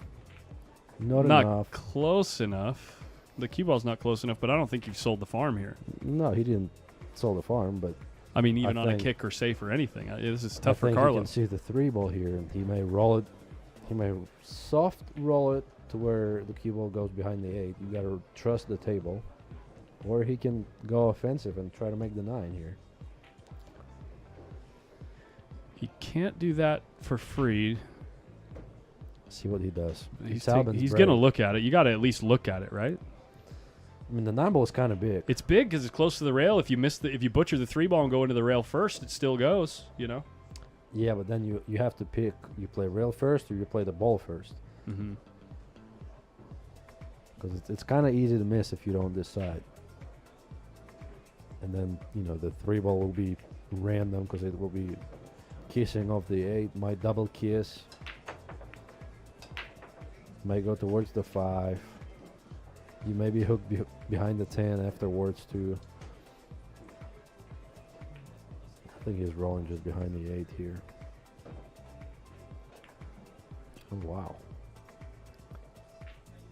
Not enough. Close enough. The cue ball's not close enough, but I don't think you've sold the farm here. No, he didn't sell the farm, but I mean, even I on a think- kick or safe or anything. This is I tough for think Carlo. you can see the 3 ball here, and he may roll it. He may soft roll it to where the cue ball goes behind the 8. You got to trust the table, or he can go offensive and try to make the 9 here. He can't do that for free. See what he does. He's Albin's going brave. to look at it. You got to at least look at it, right? I mean, the 9 ball is kind of big. It's big because it's close to the rail. If you butcher the 3 ball and go into the rail first, it still goes. Yeah, but then you have to pick. You play rail first, or you play the ball first. Mm-hmm. Because it's kind of easy to miss if you don't decide. And then the 3 ball will be random because it will be kissing off the 8. Might double kiss. Might go towards the 5. You may be hooked behind the 10 afterwards too. I think he's rolling just behind the 8 here. Oh, wow.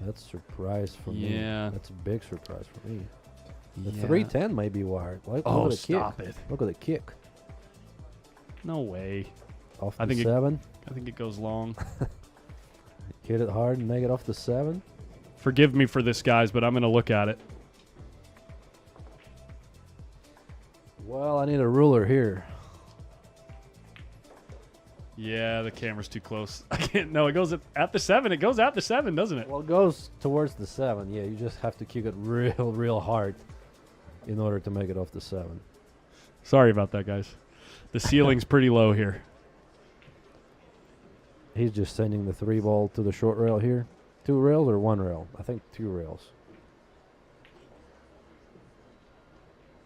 That's a surprise for me. Yeah. That's a big surprise for me. The Yeah. 310 may be wired. Look Oh, at the stop kick. it. Look at the kick. No way. Off I the think 7. I think it goes long. Hit it hard and make it off the 7. Forgive me for this, guys, but I'm going to look at it. Well, I need a ruler here. Yeah, the camera's too close. I can't. No, it goes at the 7. It goes at the 7, doesn't it? Well, it goes towards the 7. Yeah, you just have to kick it real hard in order to make it off the 7. Sorry about that, guys. The ceiling's pretty low here. He's just sending the 3 ball to the short rail here. 2 rails or 1 rail? I think 2 rails.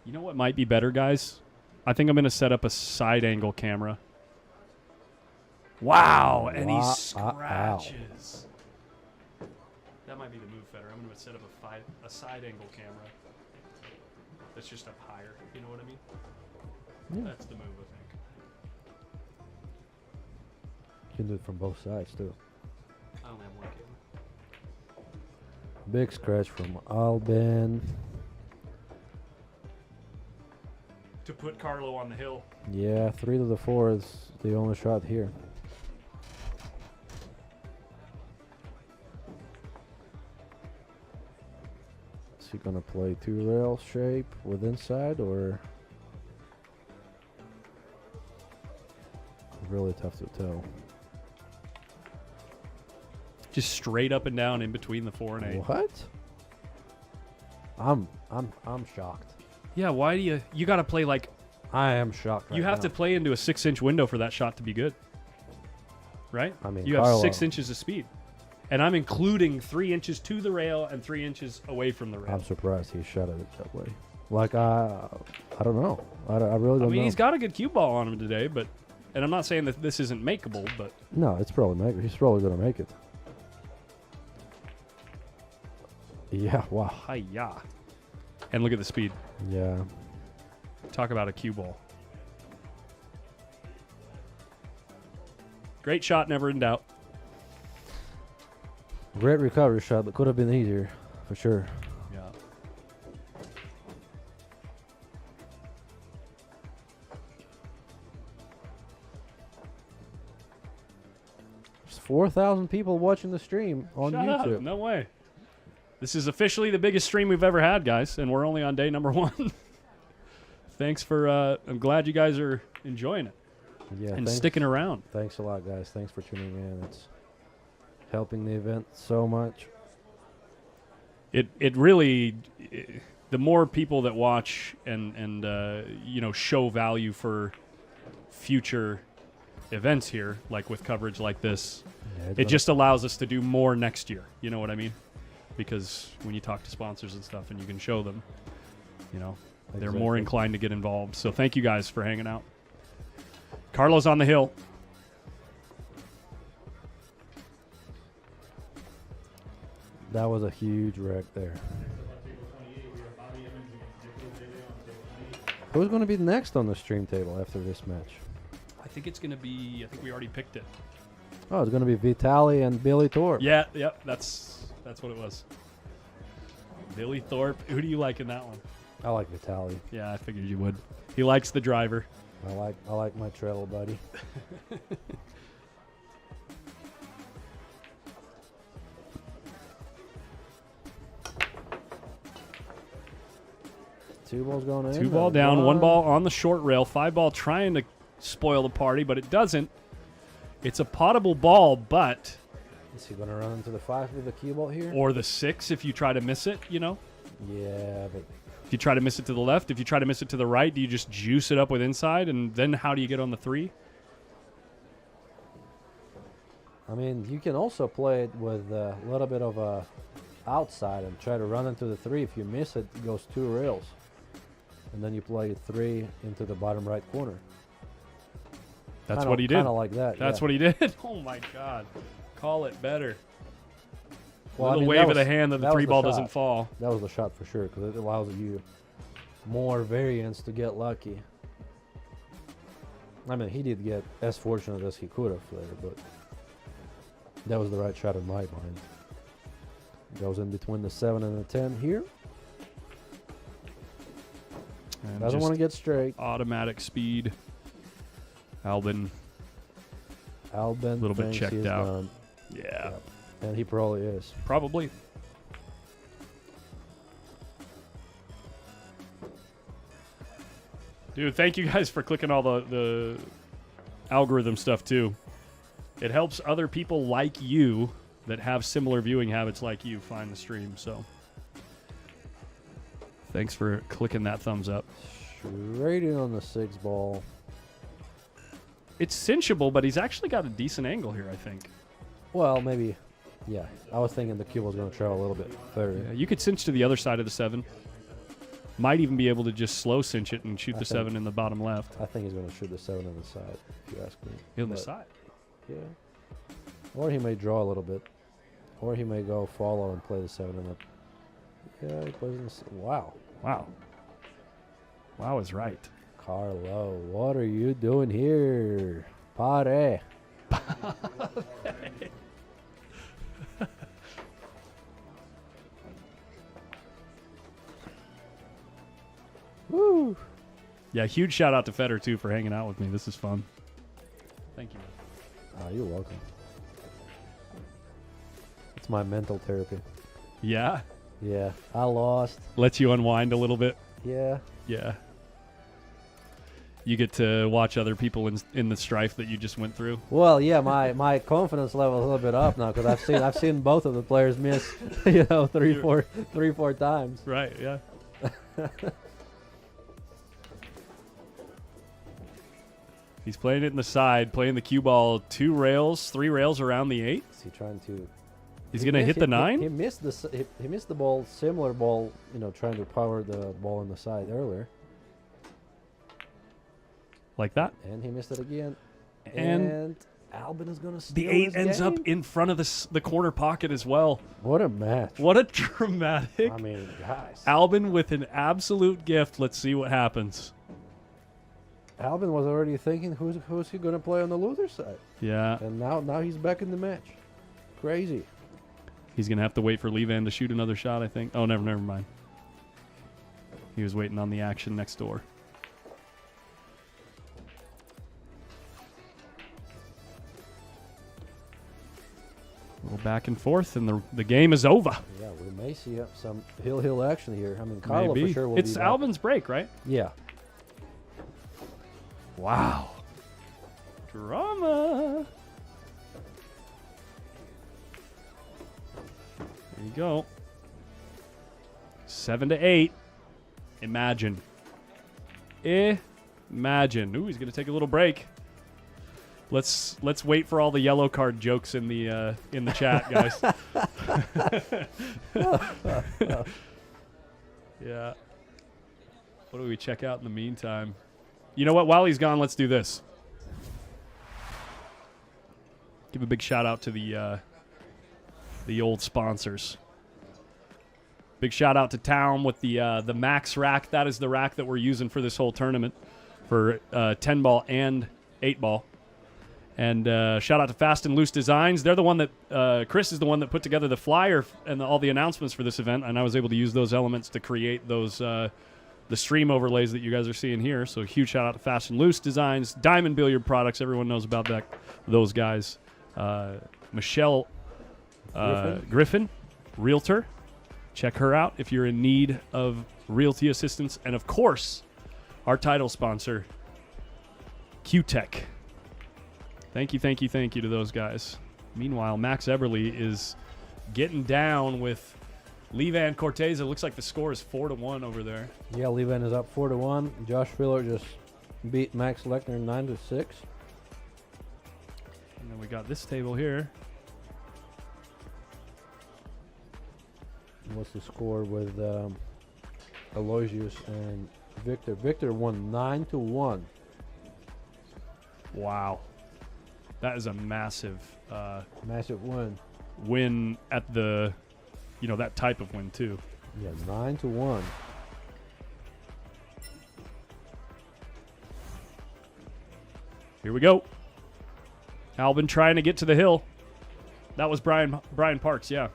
You know what might be better, guys? I think I'm going to set up a side angle camera. Wow, and he scratches. That might be the move, Feder. I'm going to set up a side angle camera that's just up higher. You know what I mean? Yeah. That's the move, I think. You can do it from both sides, too. I only have one camera. Big scratch from Albin. To put Carlo on the hill. Yeah, 3 to the 4 is the only shot here. Is he gonna play 2 rail shape with inside, or really tough to tell? Just straight up and down in between the 4 and 8. What? I'm shocked. Yeah, why do you got to play like I am shocked. you have to play into a 6-inch window for that shot to be good. Right? I mean, you have Carlo, 6 inches of speed. And I'm including 3 inches to the rail and 3 inches away from the rail. I'm surprised he shot it that way. Like, I don't know. I really don't know. I mean, he's got a good cue ball on him today, but, and I'm not saying that this isn't makeable, but. No, it's probably he's probably going to make it. Yeah, wow. Hi-ya. And look at the speed. Yeah. Talk about a cue ball. Great shot, never in doubt. Great recovery shot, but could have been easier, for sure. Yeah. There's 4,000 people watching the stream on Shut YouTube. up. No way. This is officially the biggest stream we've ever had, guys, and we're only on day number 1. Thanks for, I'm glad you guys are enjoying it Yeah, and sticking around. Thanks a lot, guys. Thanks for tuning in. It's helping the event so much. It really, the more people that watch and you know, show value for future events here, like with coverage like this, it just allows us to do more next year. You know what I mean? Because when you talk to sponsors and stuff and you can show them, you know, they're more inclined to get involved. So thank you guys for hanging out. Carlo's on the hill. That was a huge wreck there. Who's going to be next on the stream table after this match? I think it's going to be, I think we already picked it. Oh, it's going to be Vitaly and Billy Thorpe. Yeah, yep, that's what it was. Billy Thorpe. Who do you like in that one? I like Vitaly. Yeah, I figured you would. He likes the driver. I like my treble buddy. Two balls going in. 2 ball down, 1 ball on the short rail, 5 ball trying to spoil the party, but it doesn't. It's a potable ball, but... Is he going to run into the 5 with the cue ball here? Or the 6 if you try to miss it, you know? Yeah, but... If you try to miss it to the left, if you try to miss it to the right, do you just juice it up with inside, and then how do you get on the 3? I mean, you can also play it with a little bit of a outside and try to run into the 3. If you miss it, it goes 2 rails. And then you play 3 into the bottom right corner. That's what he did. Kind of like that. That's what he did. Oh, my God. Call it better. Well, Little wave of the hand that the 3 ball doesn't fall. That was the shot for sure, because it allows you more variance to get lucky. I mean, he did get as fortunate as he could have there, but that was the right shot in my mind. Goes in between the 7 and the 10 here. And doesn't want to get straight. Automatic speed. Albin. Albin a little bit checked out. Done. Yeah. And he probably is. Probably. Dude, thank you guys for clicking all the algorithm stuff, too. It helps other people like you that have similar viewing habits like you find the stream, so thanks for clicking that thumbs up. Straight in on the 6 ball. It's cinchable, but he's actually got a decent angle here, I think. Well, maybe. Yeah, I was thinking the cube was going to travel a little bit further. Yeah, you could cinch to the other side of the 7. Might even be able to just slow cinch it and shoot the 7 in the bottom left. I think he's going to shoot the 7 on the side, if you ask me. On the side? Yeah. Or he may draw a little bit. Or he may go follow and play the 7 in the... Yeah, it wasn't... Wow. Wow. Wow is right. Carlo, what are you doing here? Pare. Woo! Yeah, huge shout out to Feder, too, for hanging out with me. This is fun. Thank you. You're welcome. It's my mental therapy. Yeah? Yeah, I lost. Lets you unwind a little bit? Yeah. Yeah. You get to watch other people in the strife that you just went through? Well, yeah, my confidence level is a little bit up now because I've seen both of the players miss, three, four times. Right, yeah. He's playing it in the side, playing the cue ball 2 rails, 3 rails around the 8. Is he trying to? He's going to hit the 9? He missed he missed the ball, similar ball, trying to power the ball on the side earlier. Like that? And he missed it again. And Albin is going to steal the 8 his ends game. up in front of the corner pocket as well. What a match. What a dramatic. I mean, guys. Albin with an absolute gift. Let's see what happens. Albin was already thinking, who's he going to play on the loser side? Yeah. And now he's back in the match. Crazy. He's going to have to wait for Levan to shoot another shot, I think. Oh, never mind. He was waiting on the action next door. A little back and forth, and the game is over. Yeah, we may see some hill action here. I mean, Carlo Maybe. for sure will It's be back. Albin's break, right? Yeah. Wow. Drama. There you go. 7-8. Imagine. Imagine. Ooh, he's going to take a little break. Let's wait for all the yellow card jokes in the chat, guys. Yeah. What do we check out in the meantime? You know what? While he's gone, let's do this. Give a big shout out to the old sponsors. Big shout out to Town with the Max rack. That is the rack that we're using for this whole tournament for 10 ball and 8 ball. And shout out to Fast and Loose Designs. They're the one that Chris is the one that put together the flyer and all the announcements for this event, and I was able to use those elements to create those the stream overlays that you guys are seeing here. So huge shout out to Fast and Loose Designs, Diamond Billiard Products. Everyone knows about that. Those guys. Michelle Griffin, Realtor. Check her out if you're in need of realty assistance. And of course, our title sponsor, Q-Tech. Thank you to those guys. Meanwhile, Max Eberly is getting down with Levan Cortez. It looks like the score is 4-1 over there. Yeah, Levan is up 4-1. Josh Filler just beat Max Lechner 9-6. And then we got this table here. What's the score with Aloysius and Victor? Victor won 9-1. Wow. That is a massive Massive win. win at the, that type of win too. Yeah, 9-1. Here we go. Albin trying to get to the hill. That was Brian Parks, yeah.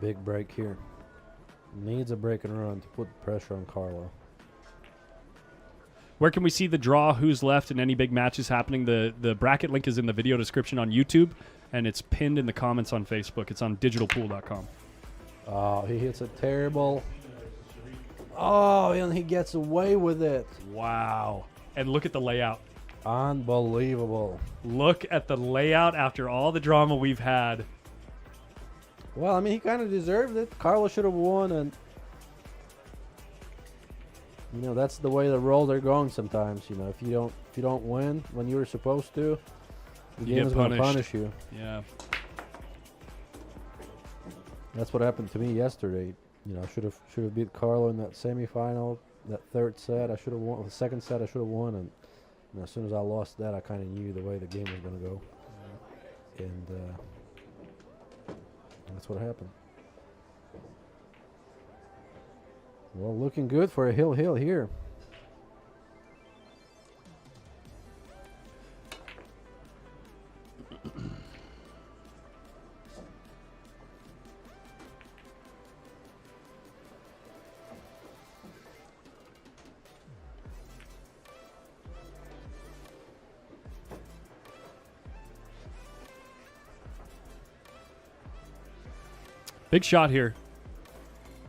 Big break here. Needs a break and run to put pressure on Carlo. Where can we see the draw, who's left, and any big matches happening? The bracket link is in the video description on YouTube, and it's pinned in the comments on Facebook. It's on digitalpool.com. Oh, he hits a terrible. Oh, and he gets away with it. Wow. And look at the layout. Unbelievable. Look at the layout after all the drama we've had. Well, I mean, he kind of deserved it. Carlo should have won, and you know that's the way the roles are going sometimes. You know, if you don't win when you were supposed to, the game is going to punish you. Yeah. That's what happened to me yesterday. You know, I should have beat Carlo in that semifinal, that third set. I should have won. The second set I should have won, and as soon as I lost that, I kind of knew the way the game was going to go, and that's what happened. Well, looking good for a hill here. Big shot here.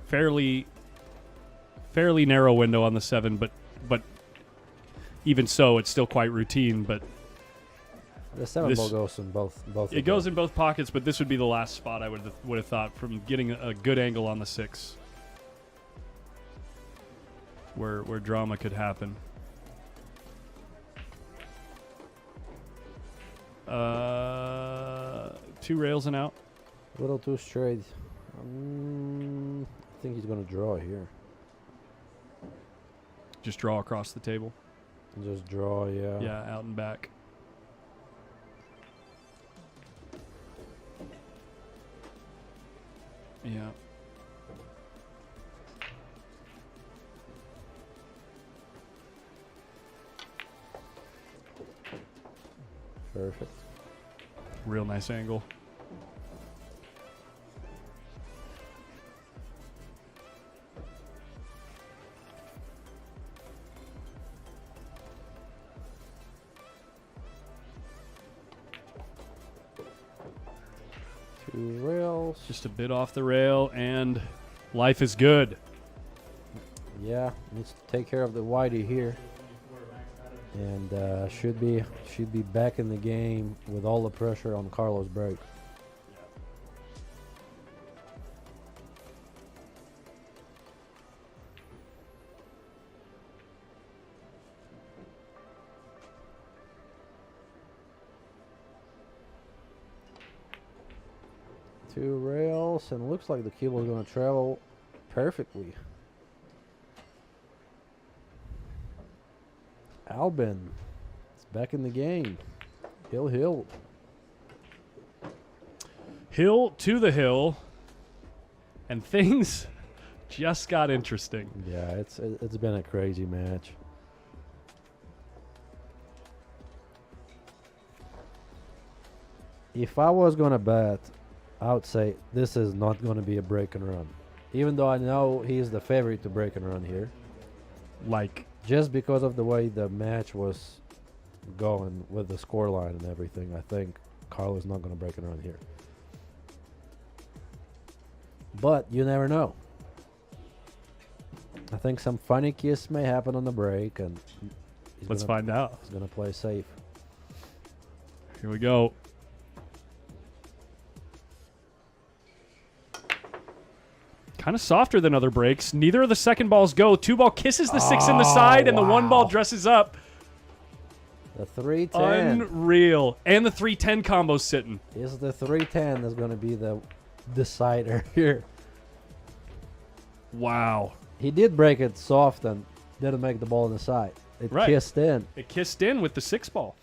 Fairly narrow window on the 7, but even so, it's still quite routine. But the 7 ball goes in both. It goes in both pockets, but this would be the last spot I would have thought from getting a good angle on the 6, where drama could happen. 2 rails and out. A little too straight. I think he's going to draw here. Just draw across the table. Just draw, yeah. Yeah, out and back. Yeah. Perfect. Real nice angle. Rails. Just a bit off the rail, and life is good. Yeah, needs to take care of the whitey here, and should be back in the game with all the pressure on Carlo's break. Two rails, and it looks like the cable is going to travel perfectly. Albin is back in the game. Hill. Hill to the hill, and things just got interesting. Yeah, it's been a crazy match. If I was going to bet, I would say this is not going to be a break and run. Even though I know he's the favorite to break and run here. Like, just because of the way the match was going with the scoreline and everything, I think Carlo's not going to break and run here. But you never know. I think some funny kiss may happen on the break, and let's find out. He's going to play safe. Here we go. Kind of softer than other breaks. Neither of the second balls go. 2 ball kisses the 6 in the side, and the 1 ball dresses up. The 310. Unreal. And the 310 combo's sitting. Is the 310 is going to be the decider here. Wow. He did break it soft and didn't make the ball in the side. It kissed in. It kissed in with the 6 ball.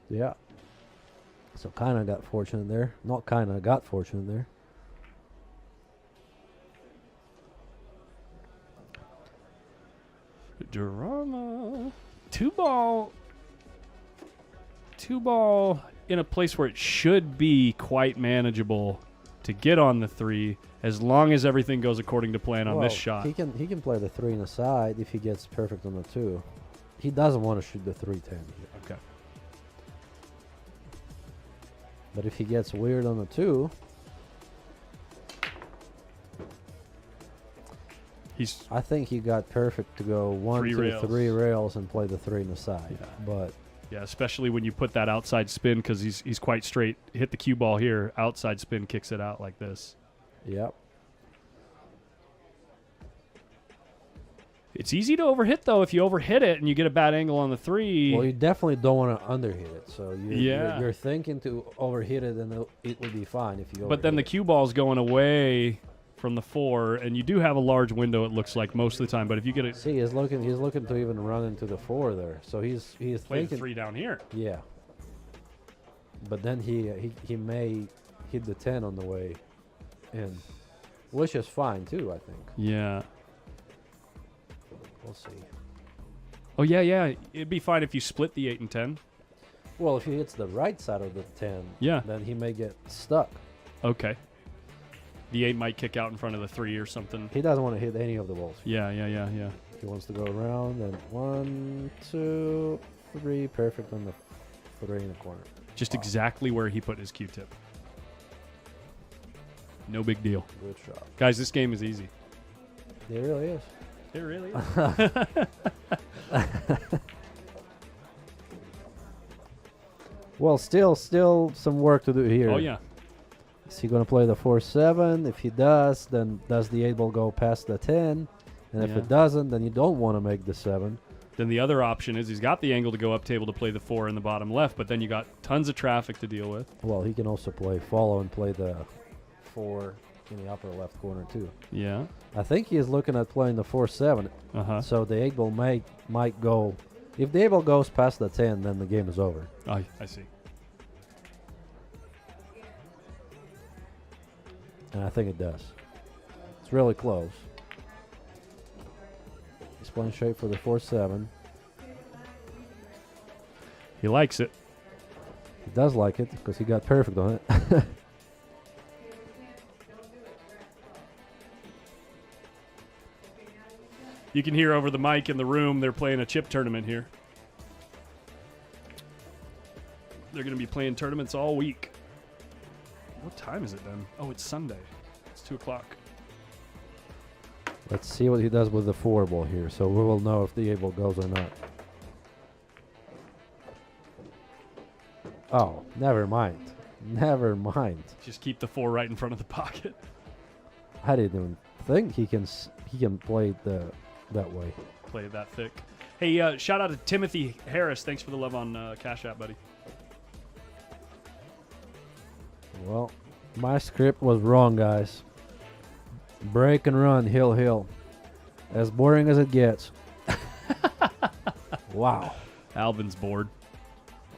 Yeah. So kind of got fortunate there. Not kind of, got fortunate there. Drama. 2 ball in a place where it should be quite manageable to get on the 3 as long as everything goes according to plan on this shot. He can play the 3 in the side if he gets perfect on the 2. He doesn't want to shoot the 310 here. Okay. But if he gets weird on the 2, I think he got perfect to go 1, 3 2, rails. 3 rails and play the 3 in the side. Yeah. But Yeah, especially when you put that outside spin because he's quite straight. Hit the cue ball here. Outside spin kicks it out like this. yep. It's easy to overhit though. If you overhit it and you get a bad angle on the 3. Well, you definitely don't want to underhit it. So Yeah. you're thinking to overhit it, and it will be fine if you. But then the overhit it. cue ball's going away from the 4, and you do have a large window. It looks like most of the time. But if you get it, See, he's looking to even run into the 4 there. So he's play the thinking 3 down here. Yeah. But then he may hit the 10 on the way in, which is fine too, I think. Yeah. We'll see. Oh yeah. It'd be fine if you split the 8 and 10. Well, if he hits the right side of the 10, Yeah. then he may get stuck. Okay. The 8 might kick out in front of the 3 or something. He doesn't want to hit any of the balls. Yeah. He wants to go around, and 1, 2, 3, perfect on the 3 in the corner. Just exactly where he put his Q-tip. No big deal. Good shot. Guys, this game is easy. It really is. It really is. Well, still some work to do here. Oh, yeah. Is he going to play the 4-7? If he does, then does the 8 ball go past the 10? And if Yeah. it doesn't, then you don't want to make the 7. Then the other option is he's got the angle to go up table to play the 4 in the bottom left, but then you got tons of traffic to deal with. Well, he can also play follow and play the 4 in the upper left corner too. Yeah. I think he is looking at playing the 4-7. Uh-huh. So the 8 ball might go. If the 8 ball goes past the 10, then the game is over. I see. And I think it does. It's really close. He's playing straight for the 4-7. He likes it. He does like it because he got perfect on it. You can hear over the mic in the room they're playing a chip tournament here. They're going to be playing tournaments all week. What time is it then? Oh, it's Sunday. It's 2 o'clock. Let's see what he does with the 4 ball here, so we will know if the 8 ball goes or not. Oh, never mind. Never mind. Just keep the 4 right in front of the pocket. I didn't even think he can play that way. Play it that thick. Hey, shout out to Timothy Harris. Thanks for the love on Cashapp, buddy. Well, my script was wrong, guys. Break and run, hill. As boring as it gets. Wow. Albin's bored,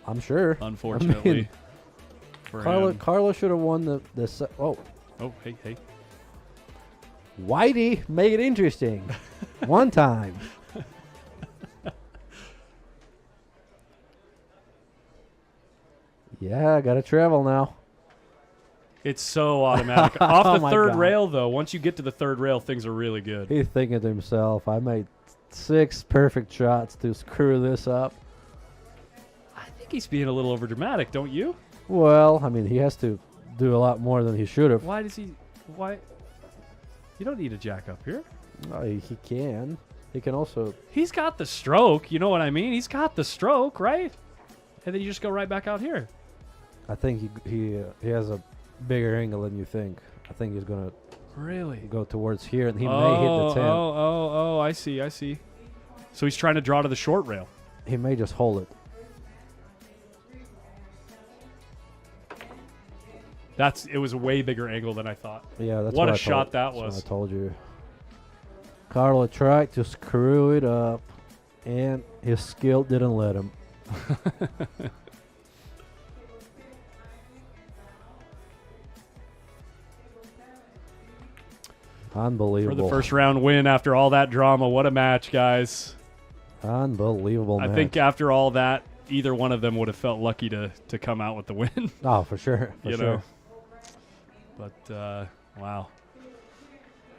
I'm sure. unfortunately. for him. Carlo should have won the oh. Oh, hey. Whitey, make it interesting. One time. Yeah, gotta travel now. It's so automatic. Off Oh the my third God. rail, though, once you get to the third rail, things are really good. He's thinking to himself, I made 6 perfect shots to screw this up. I think he's being a little over dramatic, don't you? Well, I mean, he has to do a lot more than he should have. Why? You don't need a jack up here. He can. He can also. He's got the stroke. You know what I mean? He's got the stroke, right? And then you just go right back out here. I think he has a bigger angle than you think. I think he's gonna Really? go towards here, and he may hit the 10. Oh, I see. So he's trying to draw to the short rail. He may just hold it. It was a way bigger angle than I thought. Yeah, that's What what a I shot told, that that's what was. I told you. Carlo tried to screw it up, and his skill didn't let him. Unbelievable. For the first round win after all that drama. What a match, guys. Unbelievable I match. think after all that, either one of them would have felt lucky to come out with the win. Oh, for sure. For you sure. know. But, wow.